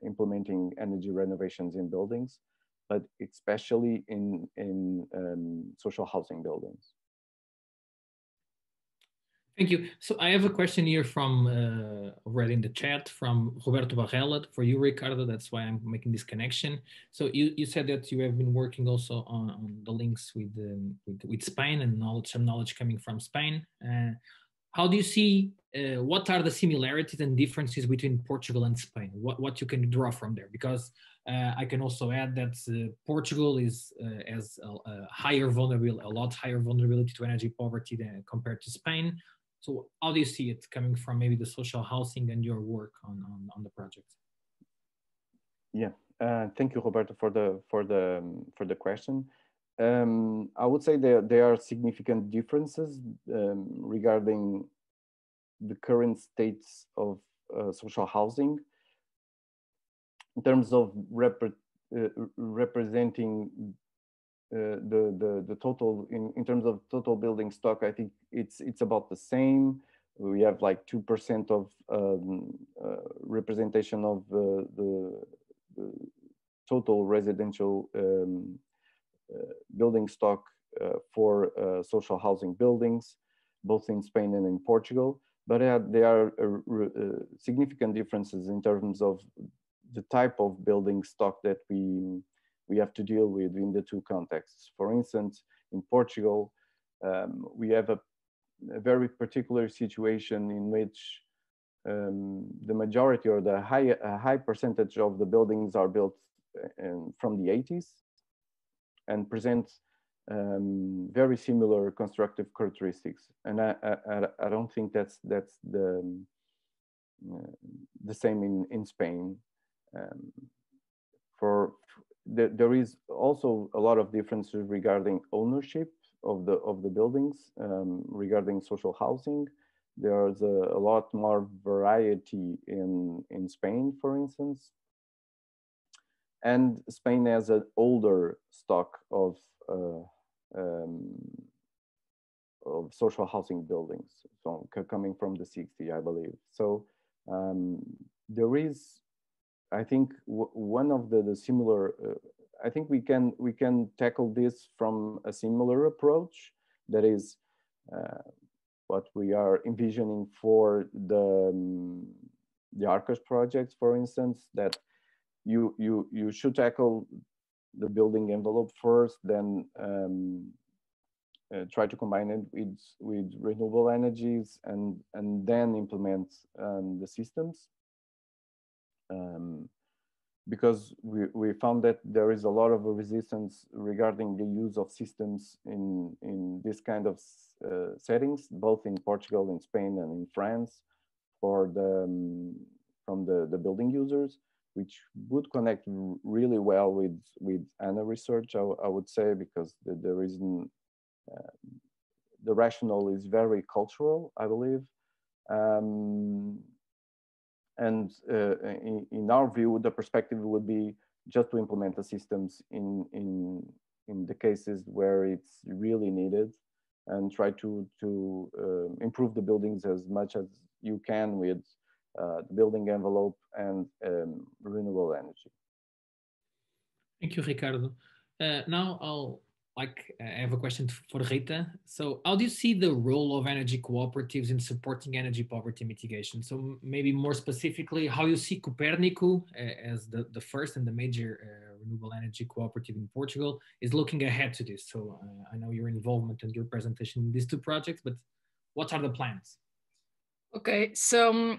implementing energy renovations in buildings, but especially in social housing buildings. Thank you. So I have a question here from already in the chat from Roberto Barrella for you, Ricardo. That's why I'm making this connection. So you said that you have been working also on the links with Spain and some knowledge coming from Spain. how do you see, what are the similarities and differences between Portugal and Spain? What you can draw from there? Because I can also add that Portugal has a higher vulnerability, a lot higher vulnerability to energy poverty than compared to Spain. So how do you see it coming from maybe the social housing and your work on the project? Yeah, thank you, Roberto, for the question. I would say there are significant differences regarding the current states of social housing in terms of representing the total in terms of total building stock. I think it's about the same. We have like 2% of representation of the total residential building stock for social housing buildings, both in Spain and in Portugal. But there are significant differences in terms of the type of building stock that we have to deal with in the two contexts. For instance, in Portugal, we have a very particular situation in which the majority or the high percentage of the buildings are built from the 80s and present very similar constructive characteristics, and I don't think that's the same in Spain. There is also a lot of differences regarding ownership of the buildings, regarding social housing. There's a lot more variety in Spain, for instance, and Spain has an older stock of social housing buildings, so coming from the 60s, I believe. So there is, I think, one of the similar. I think we can tackle this from a similar approach. That is what we are envisioning for the Arcos projects, for instance. That you should tackle the building envelope first, then try to combine it with renewable energies, and then implement the systems. Because we found that there is a lot of resistance regarding the use of systems in this kind of settings, both in Portugal, in Spain, and in France, from the building users, which would connect really well with ANA research, I would say, because the reason, the rationale is very cultural, I believe. And in our view, the perspective would be just to implement the systems in the cases where it's really needed, and try to improve the buildings as much as you can with the building envelope and renewable energy. Thank you, Ricardo. Now I have a question for Rita. So how do you see the role of energy cooperatives in supporting energy poverty mitigation? So maybe more specifically, how you see Copernic as the first and the major renewable energy cooperative in Portugal is looking ahead to this. So I know your involvement and your presentation in these two projects, but what are the plans? Okay, so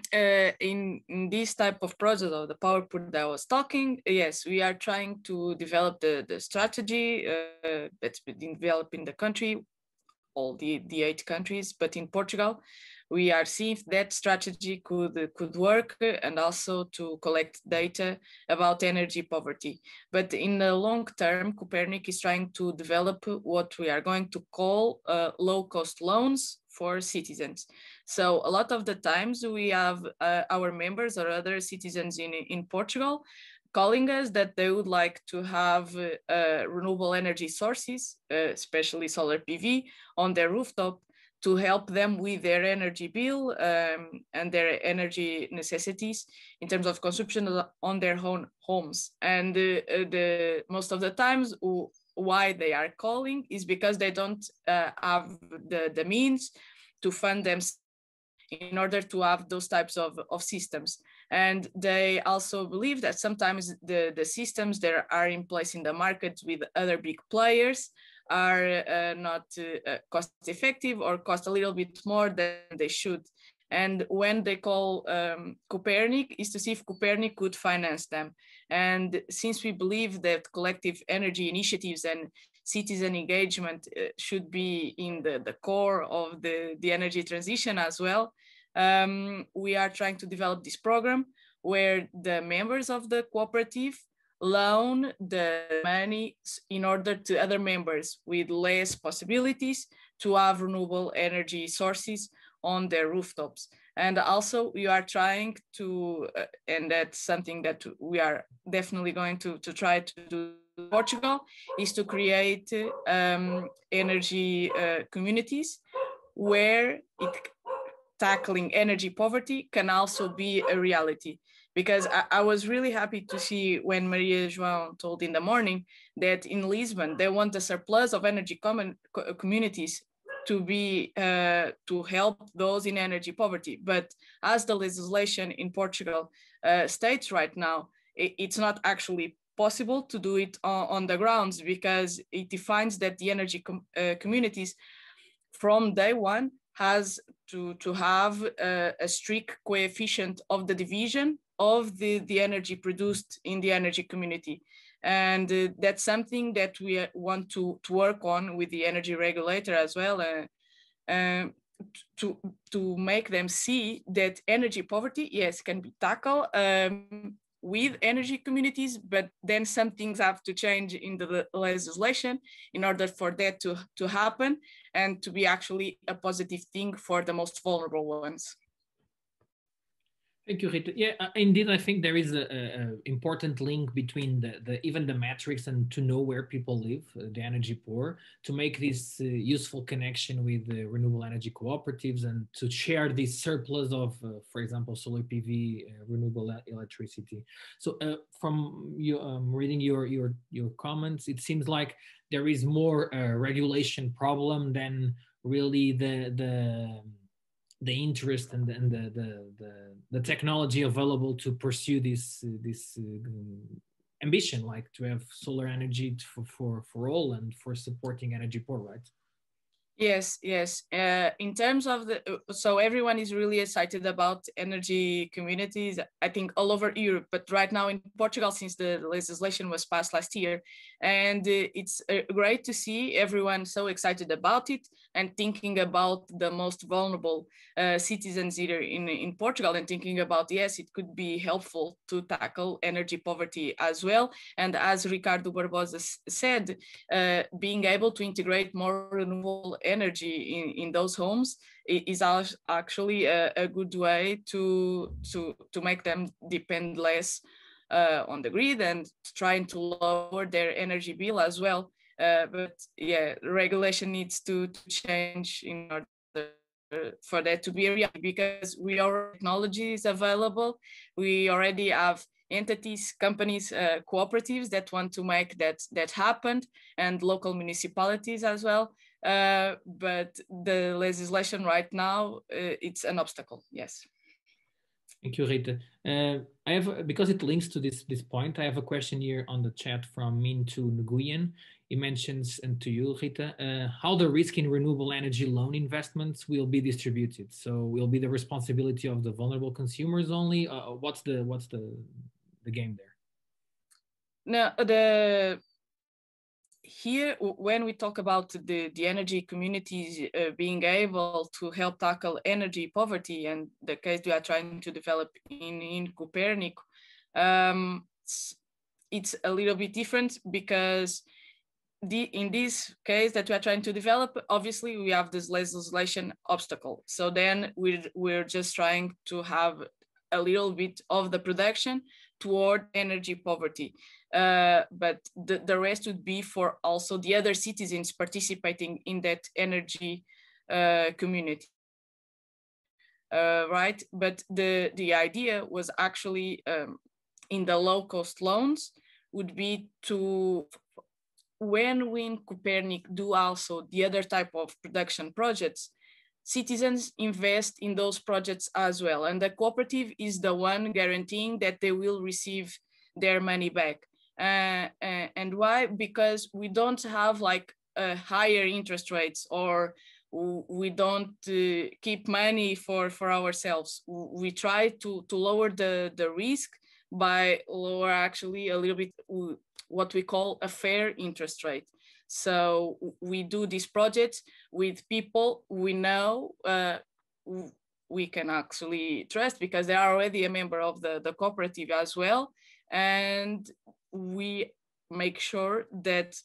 in this type of project, of the PowerPoint that I was talking, yes, we are trying to develop the strategy that's been developed in the country, all the 8 countries, but in Portugal, we are seeing if that strategy could work, and also to collect data about energy poverty. But in the long term, Copernic is trying to develop what we are going to call low-cost loans for citizens. So a lot of the times we have our members or other citizens in Portugal calling us that they would like to have renewable energy sources, especially solar PV, on their rooftop to help them with their energy bill and their energy necessities in terms of consumption on their own homes. And most of the times why they are calling is because they don't have the means to fund themselves in order to have those types of systems. And they also believe that sometimes the systems that are in place in the market with other big players are not cost effective or cost a little bit more than they should. And when they call Copernic is to see if Copernic could finance them. And since we believe that collective energy initiatives and citizen engagement should be in the core of the energy transition as well, we are trying to develop this program where the members of the cooperative loan the money in order to other members with less possibilities to have renewable energy sources on their rooftops. And also we are trying to, and that's something that we are definitely going to try to do in Portugal, is to create energy communities where tackling energy poverty can also be a reality. Because I was really happy to see when Maria João told in the morning that in Lisbon, they want a surplus of energy communities to be to help those in energy poverty. But as the legislation in Portugal states right now, it's not actually possible to do it on the grounds, because it defines that the energy communities from day one has to have a strict coefficient of the division of the energy produced in the energy community. And that's something that we want to work on with the energy regulator as well, to make them see that energy poverty, yes, can be tackled with energy communities, but then some things have to change in the legislation in order for that to happen and to be actually a positive thing for the most vulnerable ones. Thank you, Rita. Yeah, indeed, I think there is a important link between even the metrics and to know where people live, the energy poor, to make this useful connection with the renewable energy cooperatives and to share this surplus of, for example, solar PV, renewable electricity. So from you, reading your comments, it seems like there is more regulation problem than really the interest and the technology available to pursue this ambition, like to have solar energy for all and for supporting energy poor, right? Yes, yes. In terms of so everyone is really excited about energy communities, I think all over Europe, but right now in Portugal, since the legislation was passed last year, and it's great to see everyone so excited about it and thinking about the most vulnerable citizens here in Portugal, and thinking about, yes, it could be helpful to tackle energy poverty as well. And as Ricardo Baraz said, being able to integrate more renewable energy in those homes is actually a good way to make them depend less on the grid and trying to lower their energy bill as well. But yeah, regulation needs to change in order for that to be a reality, because we already technology is available. We already have entities, companies, cooperatives that want to make that happen, and local municipalities as well. But the legislation right now, it's an obstacle, yes. Thank you, Rita. I have, because it links to this point, I have a question here on the chat from Mintu Nguyen. He mentions, and to you, Rita, how the risk in renewable energy loan investments will be distributed. So will be the responsibility of the vulnerable consumers only? What's the game there? No, here, when we talk about the energy communities being able to help tackle energy poverty, and the case we are trying to develop in Copernic, it's a little bit different, because in this case that we are trying to develop, obviously we have this legislation obstacle. So then we're just trying to have a little bit of the production toward energy poverty. But the rest would be for also the other citizens participating in that energy community. Right? But the idea was actually in the low cost loans would be to, when we in Copernic do also the other type of production projects, citizens invest in those projects as well. And the cooperative is the one guaranteeing that they will receive their money back. And why? Because we don't have like higher interest rates, or we don't keep money for ourselves. We try to lower the risk by lower actually a little bit what we call a fair interest rate. So we do these projects with people we know we can actually trust, because they are already a member of the cooperative as well. And we make sure that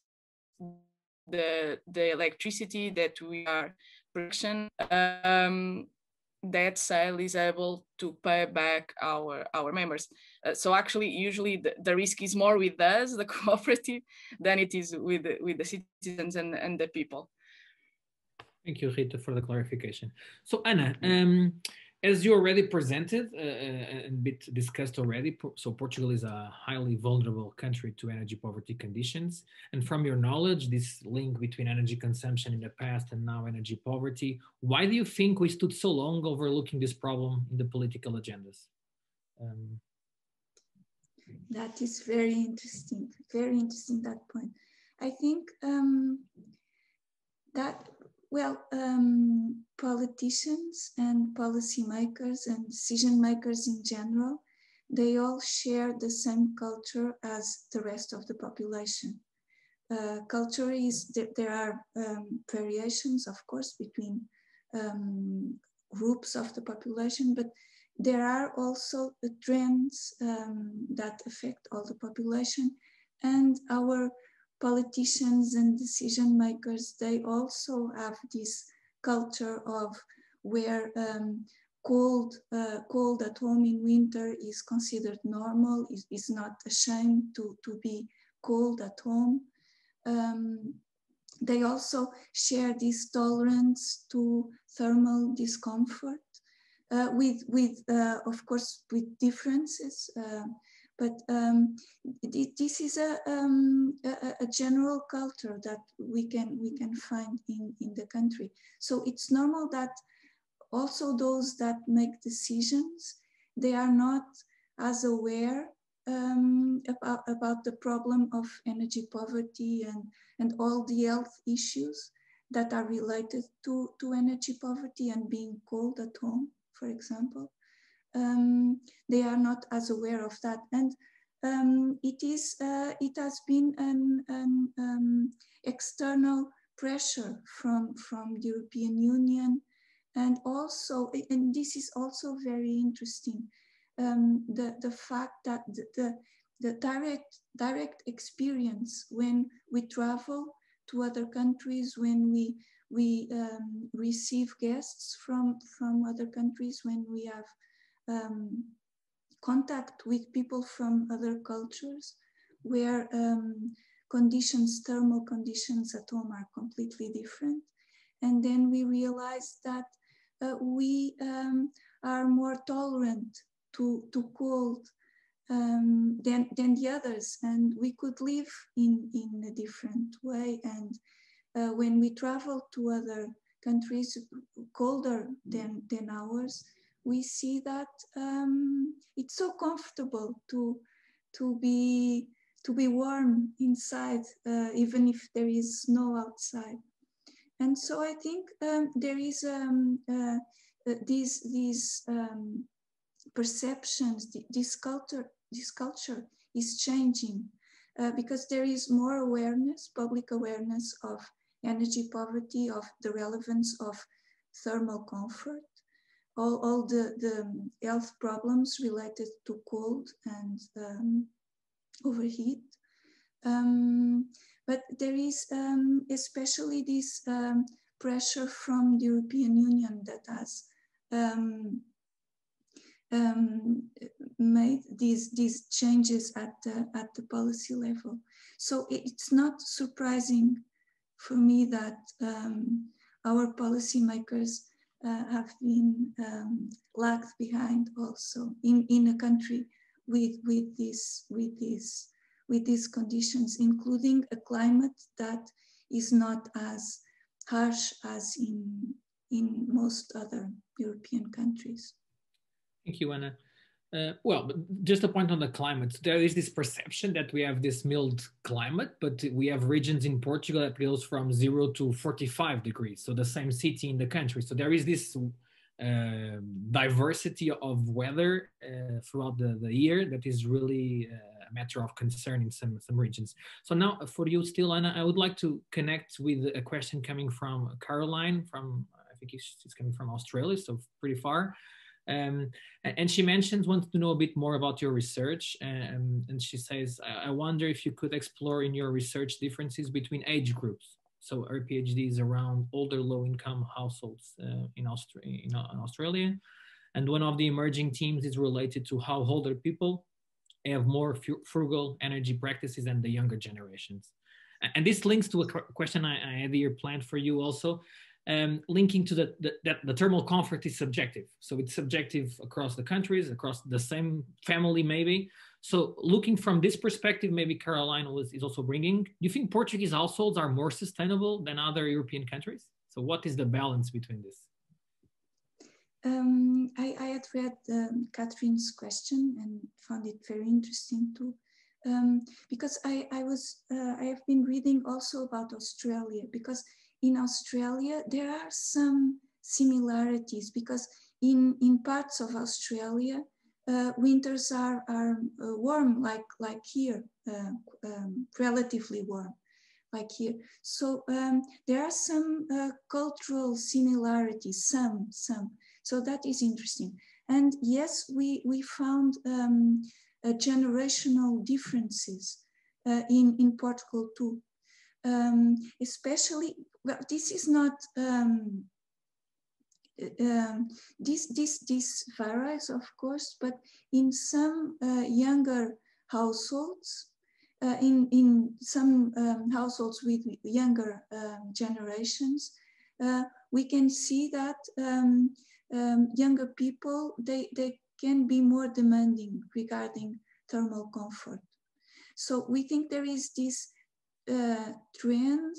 the electricity that we are production, that sale is able to pay back our members. So actually, usually the risk is more with us, the cooperative, than it is with the citizens and the people. Thank you, Rita, for the clarification. So Anna, as you already presented and a bit discussed already, so Portugal is a highly vulnerable country to energy poverty conditions. And from your knowledge, this link between energy consumption in the past and now energy poverty, why do you think we stood so long overlooking this problem in the political agendas? That is very interesting, that point. I think that, well, politicians and policymakers and decision makers in general, they all share the same culture as the rest of the population. Culture is, there are variations, of course, between groups of the population, but there are also trends that affect all the population, and our politicians and decision makers, they also have this culture of where cold at home in winter is considered normal, is not a shame to be cold at home. They also share this tolerance to thermal discomfort, of course, with differences. But this is a general culture that we can find in the country. So it's normal that also those that make decisions, they are not as aware about the problem of energy poverty and all the health issues that are related to energy poverty and being cold at home, for example. They are not as aware of that, and it has been an external pressure from the European Union, and also, and this is also very interesting, the fact that the direct experience when we travel to other countries, when we receive guests from other countries, when we have contact with people from other cultures, where thermal conditions at home are completely different. And then we realize that we are more tolerant to cold than the others, and we could live in a different way. And when we travel to other countries colder than ours, we see that it's so comfortable to be warm inside, even if there is snow outside. And so I think there is these perceptions, this culture is changing because there is more awareness, public awareness of energy poverty, of the relevance of thermal comfort, all the health problems related to cold and overheat. But there is especially this pressure from the European Union that has made these changes at the policy level. So it's not surprising for me that our policymakers have been lagged behind also in a country with these conditions, including a climate that is not as harsh as in most other European countries. Thank you, Anna. Well, just a point on the climate. There is this perception that we have this mild climate, but we have regions in Portugal that goes from 0 to 45 degrees. So the same city in the country. So there is this diversity of weather throughout the year that is really a matter of concern in some regions. So now for you still, Anna, I would like to connect with a question coming from Caroline from, I think she's coming from Australia, so pretty far. And she wants to know a bit more about your research. And she says, I wonder if you could explore in your research differences between age groups. So her PhD is around older low-income households in Australia. And one of the emerging themes is related to how older people have more frugal energy practices than the younger generations. And this links to a question I had here planned for you also. Linking to that the thermal comfort is subjective. So it's subjective across the countries, across the same family maybe. So looking from this perspective, maybe Caroline is also bringing, do you think Portuguese households are more sustainable than other European countries? So what is the balance between this? I had read Catherine's question and found it very interesting too. Because I have been reading also about Australia, because in Australia, there are some similarities because in parts of Australia, winters are warm, like here, relatively warm, like here. So there are some cultural similarities, some. So that is interesting. And yes, we found generational differences in Portugal too. Especially, well, this is not, this varies of course, but in some younger households, in some households with younger generations, we can see that younger people, they can be more demanding regarding thermal comfort. So we think there is this trend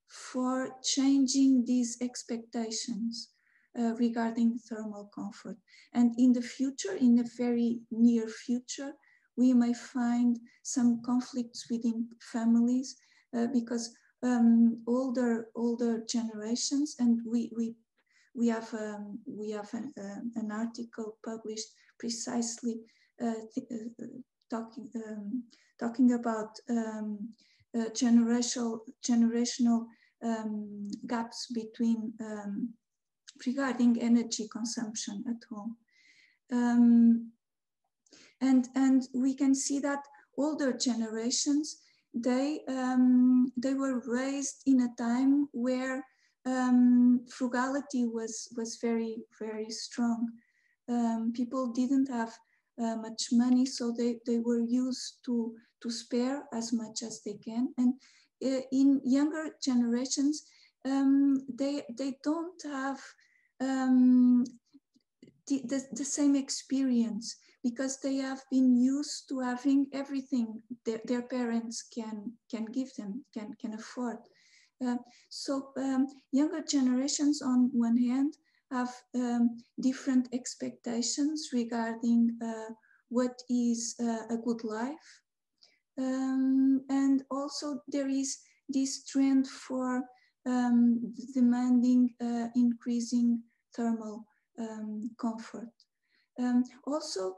for changing these expectations regarding thermal comfort. And in the future, in the very near future, we may find some conflicts within families because older generations, and we have an article published precisely talking about generational gaps between regarding energy consumption at home. And we can see that older generations, they were raised in a time where frugality was very, very strong. People didn't have much money, so they were used to spare as much as they can. And in younger generations, they don't have the same experience because they have been used to having everything their parents can give them, can afford. So younger generations on one hand have different expectations regarding what is a good life. And also there is this trend for demanding increasing thermal comfort. Also,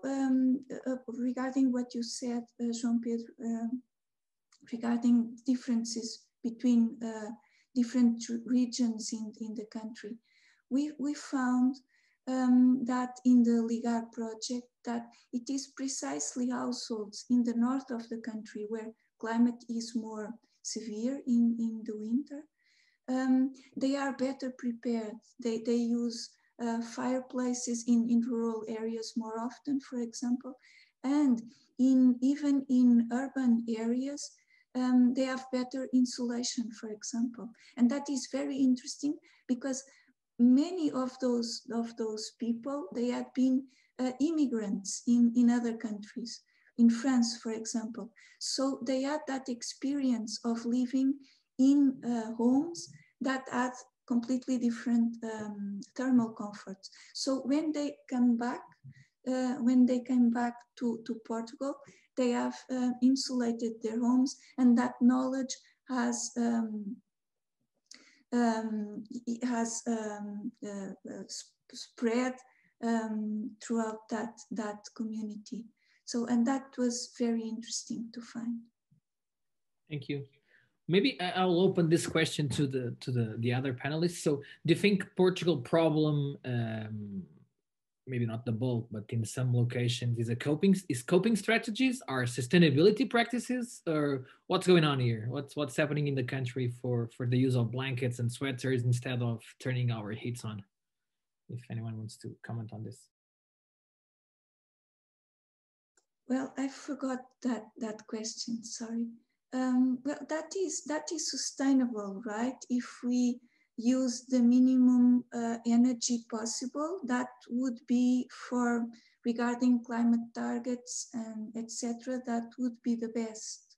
regarding what you said, Jean-Pedro, regarding differences between different regions in the country, we found that in the LIGAR project, that it is precisely households in the north of the country where climate is more severe in the winter. They are better prepared. They use fireplaces in rural areas more often, for example, and even in urban areas, they have better insulation, for example. And that is very interesting because many of those people, they had been immigrants in other countries, in France, for example. So they had that experience of living in homes that had completely different thermal comforts. So when they come back when they came back to Portugal, they have insulated their homes, and that knowledge has spread throughout that community. So, and that was very interesting to find. Thank you. Maybe I'll open this question to the other panelists. So, do you think Portugal problem, maybe not the bulk, but in some locations, is coping strategies, are sustainability practices, or what's going on here? What's happening in the country for the use of blankets and sweaters instead of turning our heats on? If anyone wants to comment on this. Well, I forgot that question. Sorry. Well, that is sustainable, right? If we use the minimum energy possible, that would be for regarding climate targets and etc. That would be the best.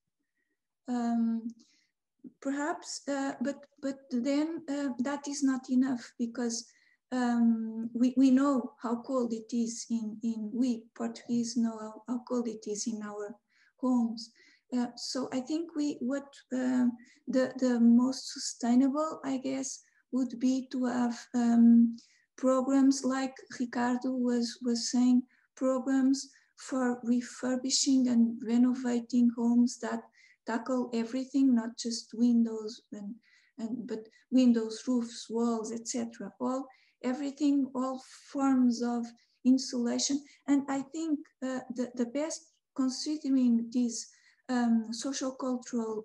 Perhaps, but then that is not enough, because we know how cold it is we Portuguese know how cold it is in our homes. So I think the most sustainable, I guess, would be to have programs like Ricardo was saying, programs for refurbishing and renovating homes that tackle everything, not just windows but windows, roofs, walls, etc. Everything, all forms of insulation. And I think the best, considering these social cultural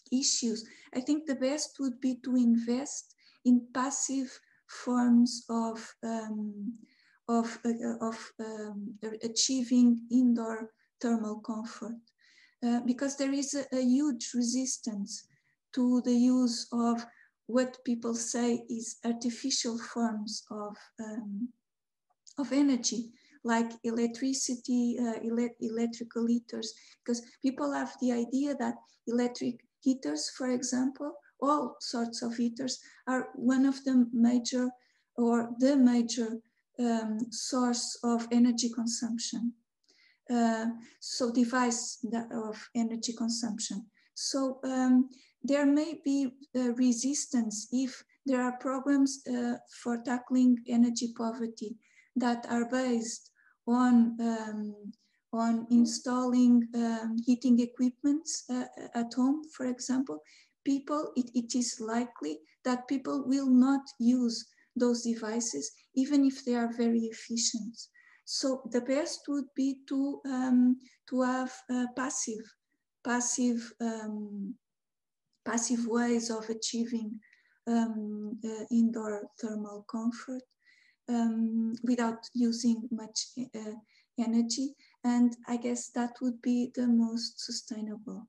issues, I think the best would be to invest in passive forms of achieving indoor thermal comfort, because there is a huge resistance to the use of what people say is artificial forms of energy, like electricity, electrical heaters, because people have the idea that electric heaters, for example, all sorts of heaters, are one of the major or the major source of energy consumption. So device of energy consumption. So there may be resistance if there are programs for tackling energy poverty that are based on installing heating equipments at home, for example. It is likely that people will not use those devices, even if they are very efficient. So the best would be to have passive ways of achieving indoor thermal comfort without using much energy. And I guess that would be the most sustainable.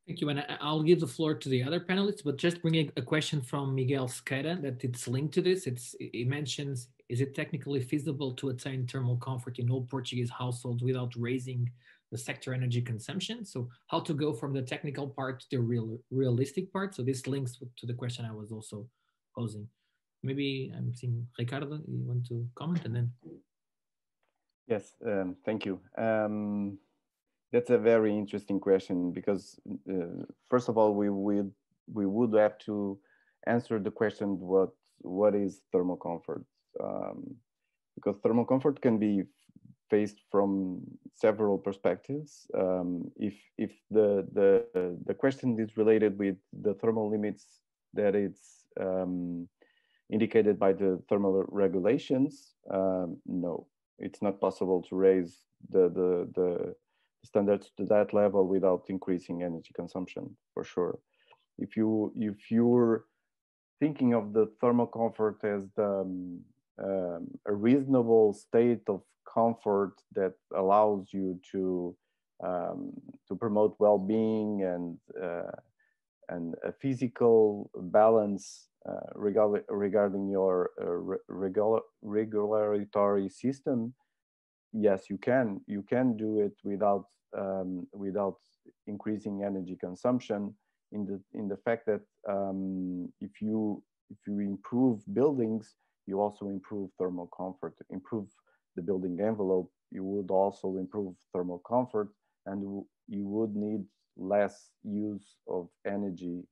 Thank you. And I'll give the floor to the other panelists, but just bringing a question from Miguel Sequeira that it's linked to this. It mentions, is it technically feasible to attain thermal comfort in all Portuguese households without raising the sector energy consumption? So how to go from the technical part to the realistic part? So this links to the question I was also posing. Maybe I'm seeing Ricardo, you want to comment and then? Yes, thank you. That's a very interesting question, because first of all, we would have to answer the question, what is thermal comfort? Because thermal comfort can be faced from several perspectives. If the question is related with the thermal limits that it's indicated by the thermal regulations, no, it's not possible to raise the standards to that level without increasing energy consumption, for sure. If you're thinking of the thermal comfort as a reasonable state of comfort that allows you to promote well-being and a physical balance regarding your regulatory system, yes, you can do it without increasing energy consumption. In the fact that if you improve buildings, you also improve thermal comfort, improve the building envelope, you would also improve thermal comfort, and you would need less use of energy,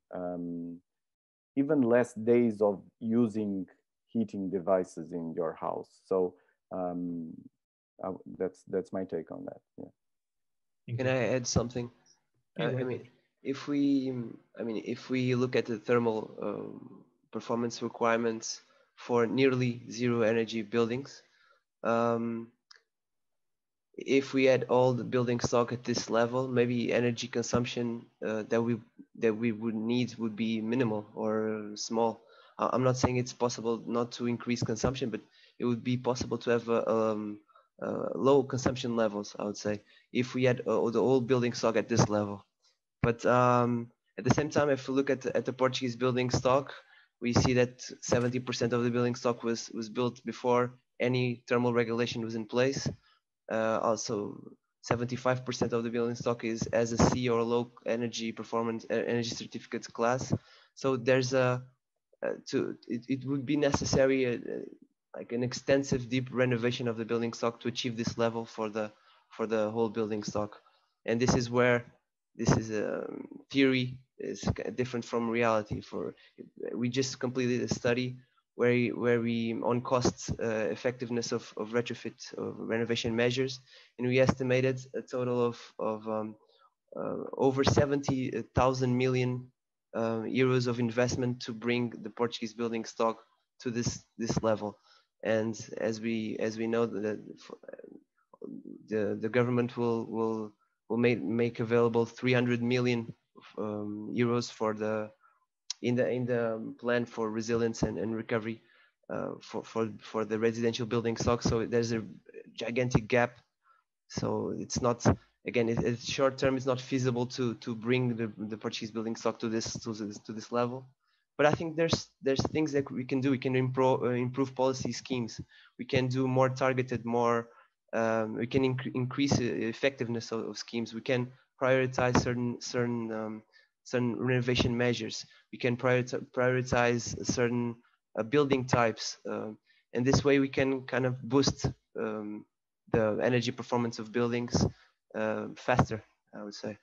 even less days of using heating devices in your house. So that's my take on that. Yeah. Can I add something? I mean, if we look at the thermal performance requirements for nearly zero energy buildings, if we had all the building stock at this level, maybe energy consumption that we would need would be minimal or small. I'm not saying it's possible not to increase consumption, but it would be possible to have low consumption levels, I would say, if we had the whole building stock at this level. But at the same time, if we look at the Portuguese building stock, we see that 70% of the building stock was built before any thermal regulation was in place. Also, 75% of the building stock is as a C or low energy performance energy certificates class. So there's it would be necessary like an extensive deep renovation of the building stock to achieve this level for the whole building stock. And this is where this is a theory is different from reality. We just completed a study where we on cost effectiveness of retrofit renovation measures, and we estimated a total of over 70,000 million euros of investment to bring the Portuguese building stock to this level. And as we know that the government will make available 300 million euros for in the plan for resilience and recovery for the residential building stock. So there's a gigantic gap. So it's not, again, it's short term. It's not feasible to bring the Portuguese building stock to this level. But I think there's things that we can do. We can improve policy schemes. We can do more targeted, more. We can increase the effectiveness of schemes. We can prioritize certain renovation measures. We can prioritize certain building types, and this way we can kind of boost the energy performance of buildings faster, I would say.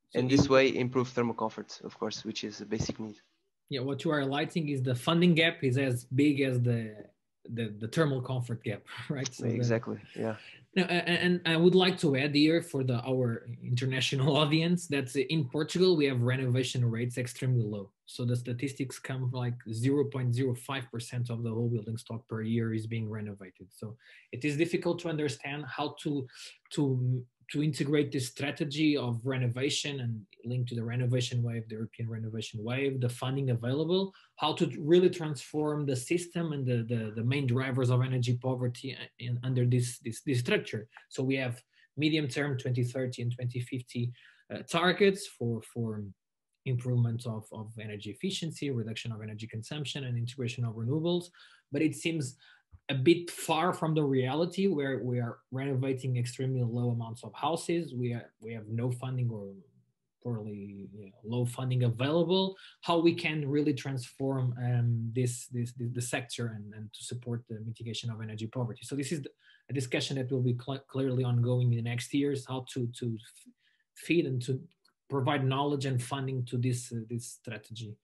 So and this way improve thermal comfort, of course, which is a basic need. Yeah, what you are highlighting is the funding gap is as big as the thermal comfort gap, right? So exactly, yeah. Now, and I would like to add here for our international audience that in Portugal we have renovation rates extremely low. So the statistics come like 0.05% of the whole building stock per year is being renovated. So it is difficult to understand how to integrate this strategy of renovation and link to the renovation wave, the European renovation wave, the funding available, how to really transform the system and the main drivers of energy poverty under this structure. So we have medium-term 2030 and 2050 targets for improvement of energy efficiency, reduction of energy consumption, and integration of renewables. But it seems a bit far from the reality where we are renovating extremely low amounts of houses. We have no funding or poorly low funding available. How we can really transform the sector and to support the mitigation of energy poverty. So this is a discussion that will be clearly ongoing in the next years. How to feed and to provide knowledge and funding to this strategy.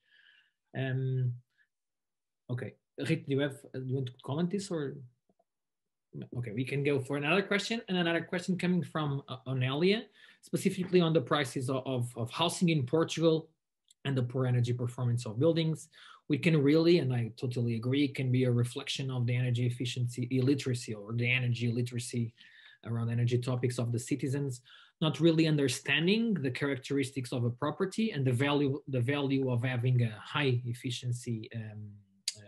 Okay. Rick, do you want to comment this or? Okay, we can go for another question, and another question coming from Onelia, specifically on the prices of housing in Portugal and the poor energy performance of buildings. We can really, and I totally agree, it can be a reflection of the energy efficiency illiteracy or the energy literacy around energy topics of the citizens, not really understanding the characteristics of a property and the value of having a high efficiency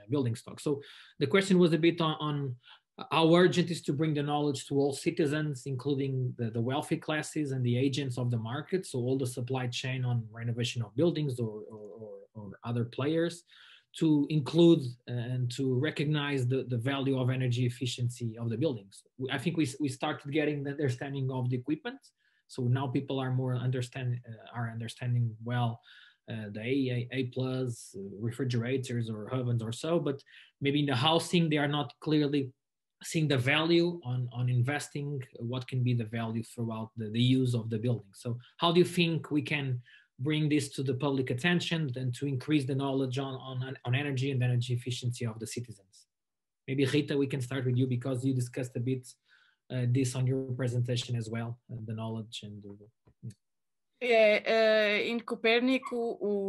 building stock. So the question was a bit on how urgent is to bring the knowledge to all citizens, including the wealthy classes and the agents of the market, so all the supply chain on renovation of buildings or other players, to include and to recognize the value of energy efficiency of the buildings. I think we started getting the understanding of the equipment, so now people are more understanding well the A plus refrigerators or ovens or so, but maybe in the housing they are not clearly seeing the value on investing, what can be the value throughout the use of the building. So how do you think we can bring this to the public attention and to increase the knowledge on energy and energy efficiency of the citizens? Maybe Rita, we can start with you because you discussed a bit this on your presentation as well, the knowledge and Yeah, in Copernic,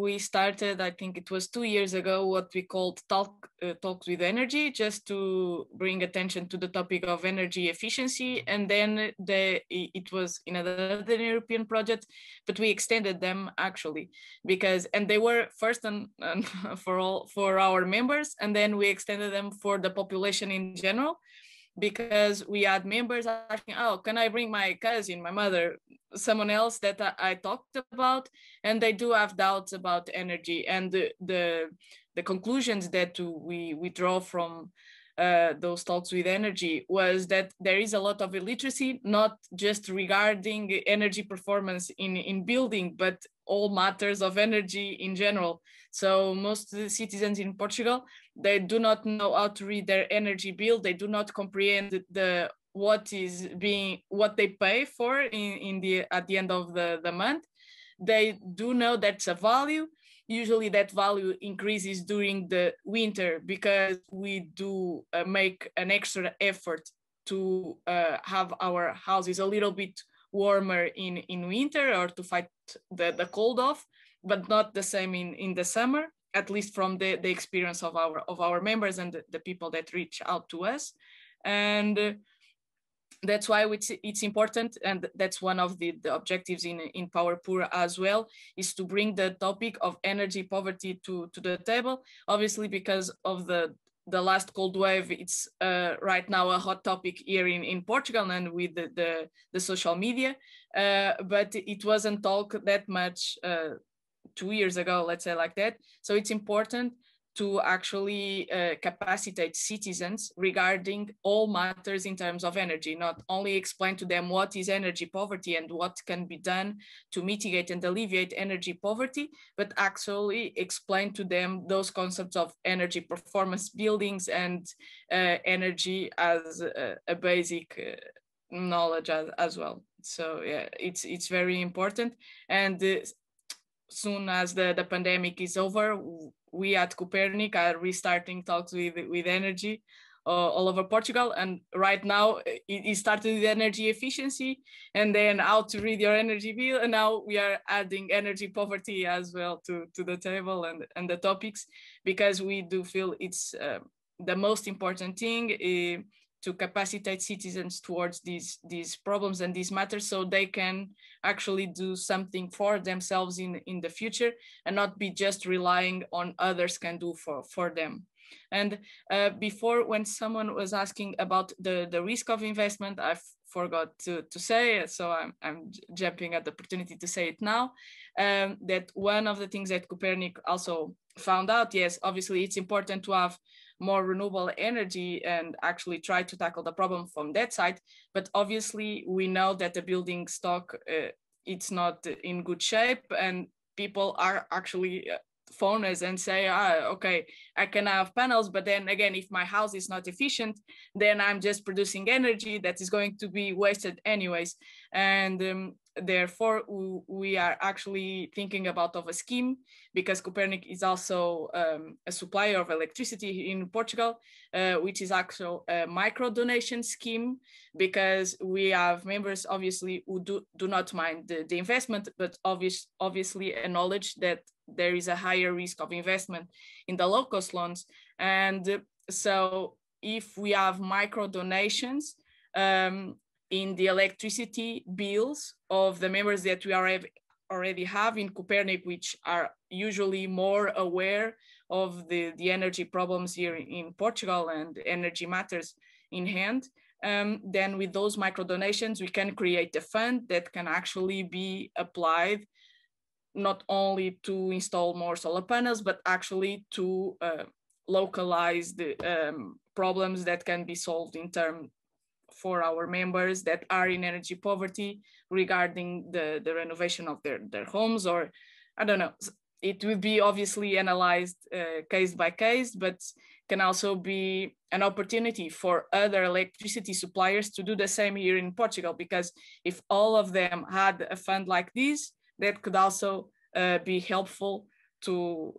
we started, I think it was 2 years ago, what we called Talks with Energy, just to bring attention to the topic of energy efficiency. And then it was in another European project, but we extended them actually, and they were first and for our members, and then we extended them for the population in general, because we had members asking, oh, can I bring my cousin, my mother, someone else that I talked about, and they do have doubts about energy. And the conclusions that we draw from those talks with energy was that there is a lot of illiteracy, not just regarding energy performance in building, but all matters of energy in general. So most of the citizens in Portugal, they do not know how to read their energy bill. They do not comprehend what they pay for at the end of the month. They do know that's a value. Usually that value increases during the winter because we do make an extra effort to have our houses a little bit warmer in winter, or to fight the cold off, but not the same in the summer, at least from the experience of our members and the people that reach out to us. And that's why it's important, and that's one of the objectives in PowerPoor as well, is to bring the topic of energy poverty to the table. Obviously, because of the last cold wave, it's right now a hot topic here in Portugal and with the social media, but it wasn't talked that much 2 years ago, let's say like that. So it's important to actually capacitate citizens regarding all matters in terms of energy, not only explain to them what is energy poverty and what can be done to mitigate and alleviate energy poverty, but actually explain to them those concepts of energy performance buildings and energy as a basic knowledge as well. So yeah, it's very important. And soon as the pandemic is over, we at Copernic are restarting talks with energy all over Portugal. And right now it started with energy efficiency, and then how to read your energy bill. And now we are adding energy poverty as well to the table and the topics, because we do feel it's the most important thing to capacitate citizens towards these problems and these matters, so they can actually do something for themselves in the future and not be just relying on others can do for them. And before, when someone was asking about the risk of investment, I forgot to say it, so I'm jumping at the opportunity to say it now, that one of the things that Copernic also found out, yes, obviously it's important to have more renewable energy and actually try to tackle the problem from that side. But obviously we know that the building stock, it's not in good shape, and people are actually phone us and say, okay, I can have panels, but then again, if my house is not efficient, then I'm just producing energy that is going to be wasted anyways. And therefore, we are actually thinking about a scheme, because Copernic is also a supplier of electricity in Portugal, which is actually a micro donation scheme, because we have members obviously who do not mind the investment, but obviously acknowledge that there is a higher risk of investment in the low cost loans. And so if we have micro donations in the electricity bills of the members that we already have in Copernic, which are usually more aware of the energy problems here in Portugal and energy matters in hand, then with those micro donations, we can create a fund that can actually be applied not only to install more solar panels, but actually to localize the problems that can be solved in terms for our members that are in energy poverty regarding the renovation of their homes, or I don't know, it will be obviously analyzed case by case, but can also be an opportunity for other electricity suppliers to do the same here in Portugal, because if all of them had a fund like this, that could also be helpful to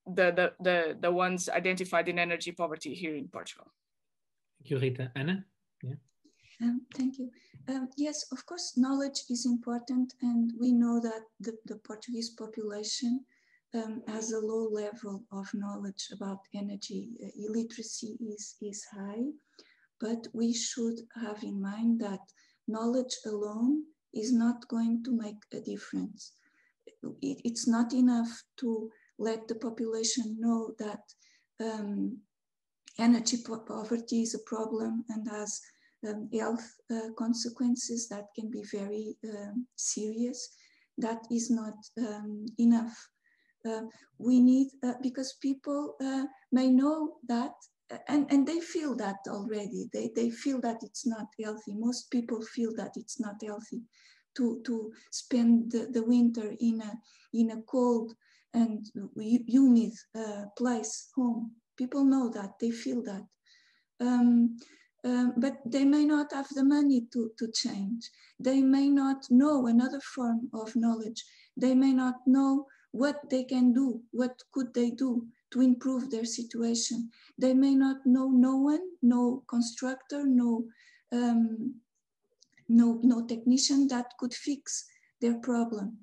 the ones identified in energy poverty here in Portugal. Thank you, Rita. Anna? Yeah. Thank you. Yes, of course, knowledge is important, and we know that the Portuguese population has a low level of knowledge about energy. Illiteracy is high, but we should have in mind that knowledge alone is not going to make a difference. It's not enough to let the population know that energy poverty is a problem and has health consequences that can be very serious. That is not enough. We need, because people may know that, and they feel that already. They feel that it's not healthy. Most people feel that it's not healthy to spend the winter in a cold and humid place, home. People know that, they feel that. But they may not have the money to change. They may not know another form of knowledge. They may not know what they can do, what could they do to improve their situation. They may not know no one, no constructor, no technician that could fix their problem.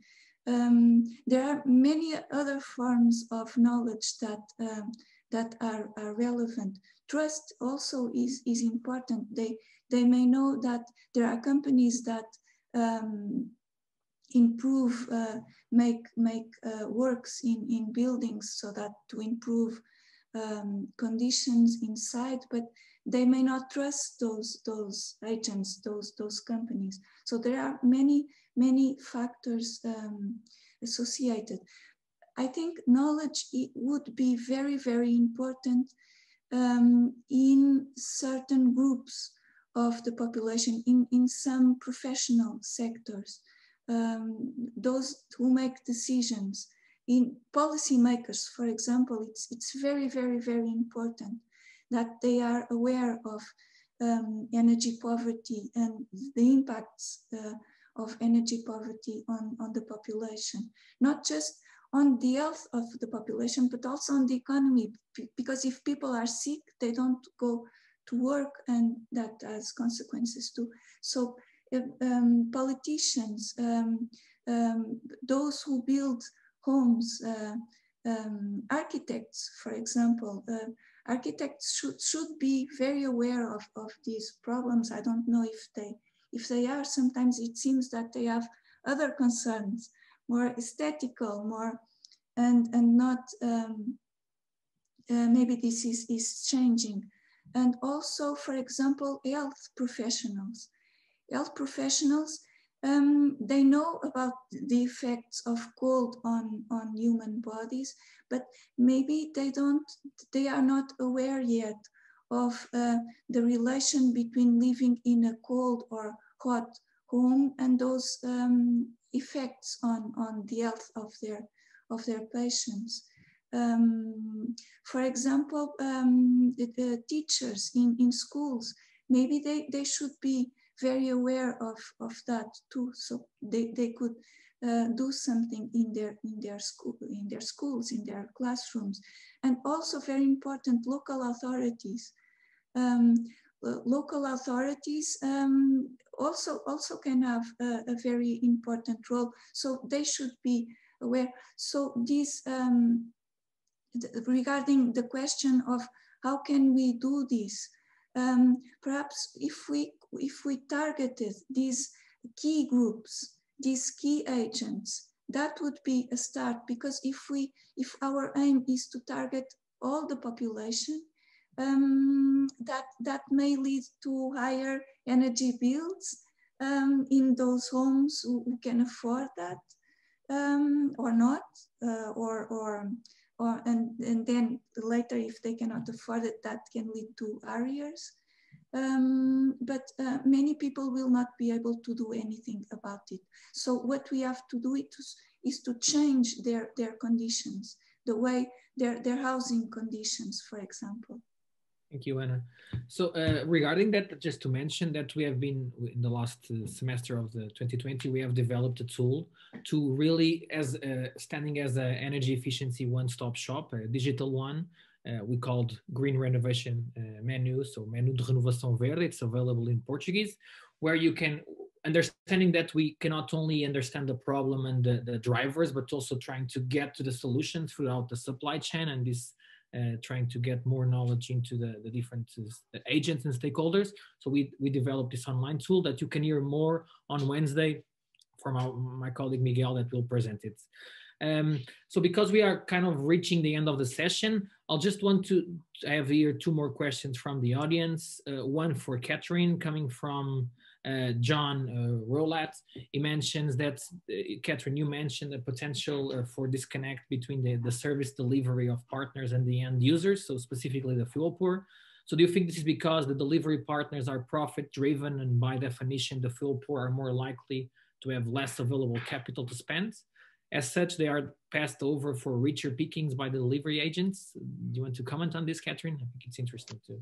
There are many other forms of knowledge that are relevant. Trust also is important. They may know that there are companies that improve, make works in buildings so that to improve conditions inside, but they may not trust those agents, those companies. So there are many factors associated. I think knowledge would be very, very important in certain groups of the population, in some professional sectors, those who make decisions, in policymakers, for example. It's very, very, very important that they are aware of energy poverty and the impacts of energy poverty on the population, not just on the health of the population, but also on the economy, because if people are sick, they don't go to work, and that has consequences too. So politicians, those who build homes, architects, for example, architects should be very aware of these problems. I don't know if they are. Sometimes it seems that they have other concerns, more aesthetical, more, and not, maybe this is changing. And also, for example, health professionals. Health professionals, they know about the effects of cold on human bodies, but maybe they are not aware yet of the relation between living in a cold or hot home and those effects on the health of their patients. For example, the teachers in schools, maybe they should be very aware of that too, so they could do something in their schools, in their classrooms. And also very important, local authorities. Local authorities also can have a very important role, so they should be aware. So this, regarding the question of how can we do this, perhaps if we targeted these key groups, these key agents, that would be a start. Because if our aim is to target all the population, that may lead to higher energy bills in those homes who can afford that, or not, and then later, if they cannot afford it, that can lead to arrears. But many people will not be able to do anything about it. So what we have to do is to change their conditions. the way their housing conditions, for example. Thank you, Anna. So regarding that, just to mention that we have been, in the last semester of the 2020, we have developed a tool to really, as standing as an energy efficiency one-stop shop, a digital one, we called Green Renovation Menu, so Menu de Renovação Verde. It's available in Portuguese, where you can, understanding that we cannot only understand the problem and the drivers, but also trying to get to the solution throughout the supply chain, and this trying to get more knowledge into the different agents and stakeholders. So we developed this online tool that you can hear more on Wednesday from my colleague Miguel that will present it. So because we are kind of reaching the end of the session, I'll just want to have here two more questions from the audience. One for Catherine, coming from John Rolat. He mentions that, Catherine, you mentioned the potential for disconnect between the service delivery of partners and the end users, so specifically the fuel poor. So do you think this is because the delivery partners are profit driven, and by definition, the fuel poor are more likely to have less available capital to spend? As such, they are passed over for richer pickings by the delivery agents. Do you want to comment on this, Catherine? I think it's interesting too.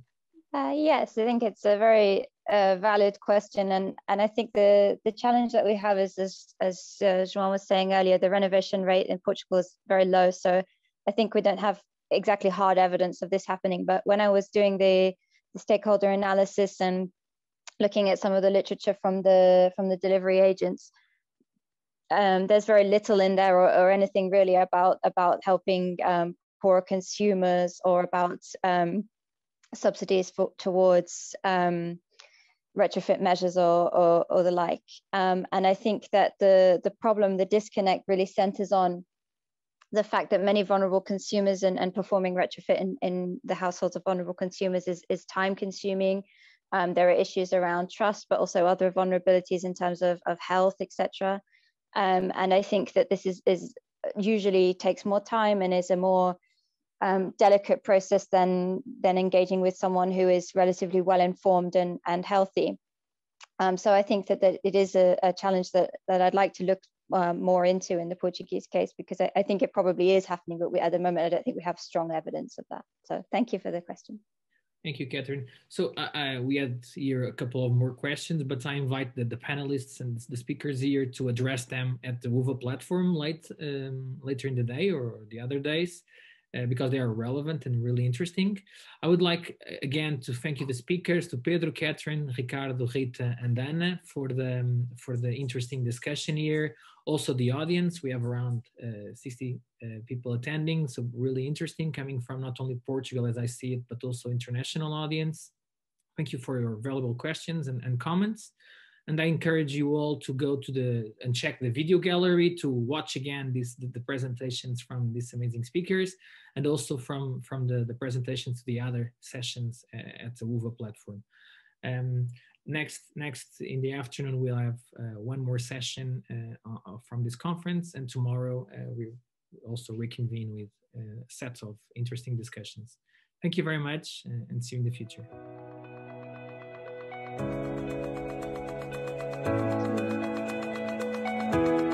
Yes, I think it's a very valid question, and I think the challenge that we have is, as João was saying earlier, the renovation rate in Portugal is very low. So I think we don't have exactly hard evidence of this happening. But when I was doing the stakeholder analysis and looking at some of the literature from the delivery agents, there's very little in there or anything really about helping poor consumers or about subsidies towards retrofit measures or the like. And I think that the problem, the disconnect, really centers on the fact that many vulnerable consumers and performing retrofit in the households of vulnerable consumers is time consuming. There are issues around trust, but also other vulnerabilities in terms of health, etc. And I think that this is usually takes more time and is a more delicate process than engaging with someone who is relatively well informed and healthy. So I think that it is a challenge that I'd like to look more into in the Portuguese case, because I think it probably is happening, but at the moment I don't think we have strong evidence of that. So thank you for the question. Thank you, Catherine. So we had here a couple of more questions, but I invite the panelists and the speakers here to address them at the WUVA platform later in the day or the other days, because they are relevant and really interesting. I would like, again, to thank you, the speakers, to Pedro, Catherine, Ricardo, Rita, and Anna for the interesting discussion here. Also the audience, we have around 60 people attending, so really interesting, coming from not only Portugal as I see it, but also international audience. Thank you for your valuable questions and comments. And I encourage you all to go to and check the video gallery to watch again the presentations from these amazing speakers, and also from the presentations to the other sessions at the WUVA platform. Next in the afternoon, we'll have one more session from this conference, and tomorrow we also reconvene with a set of interesting discussions. Thank you very much, and see you in the future. Thank you.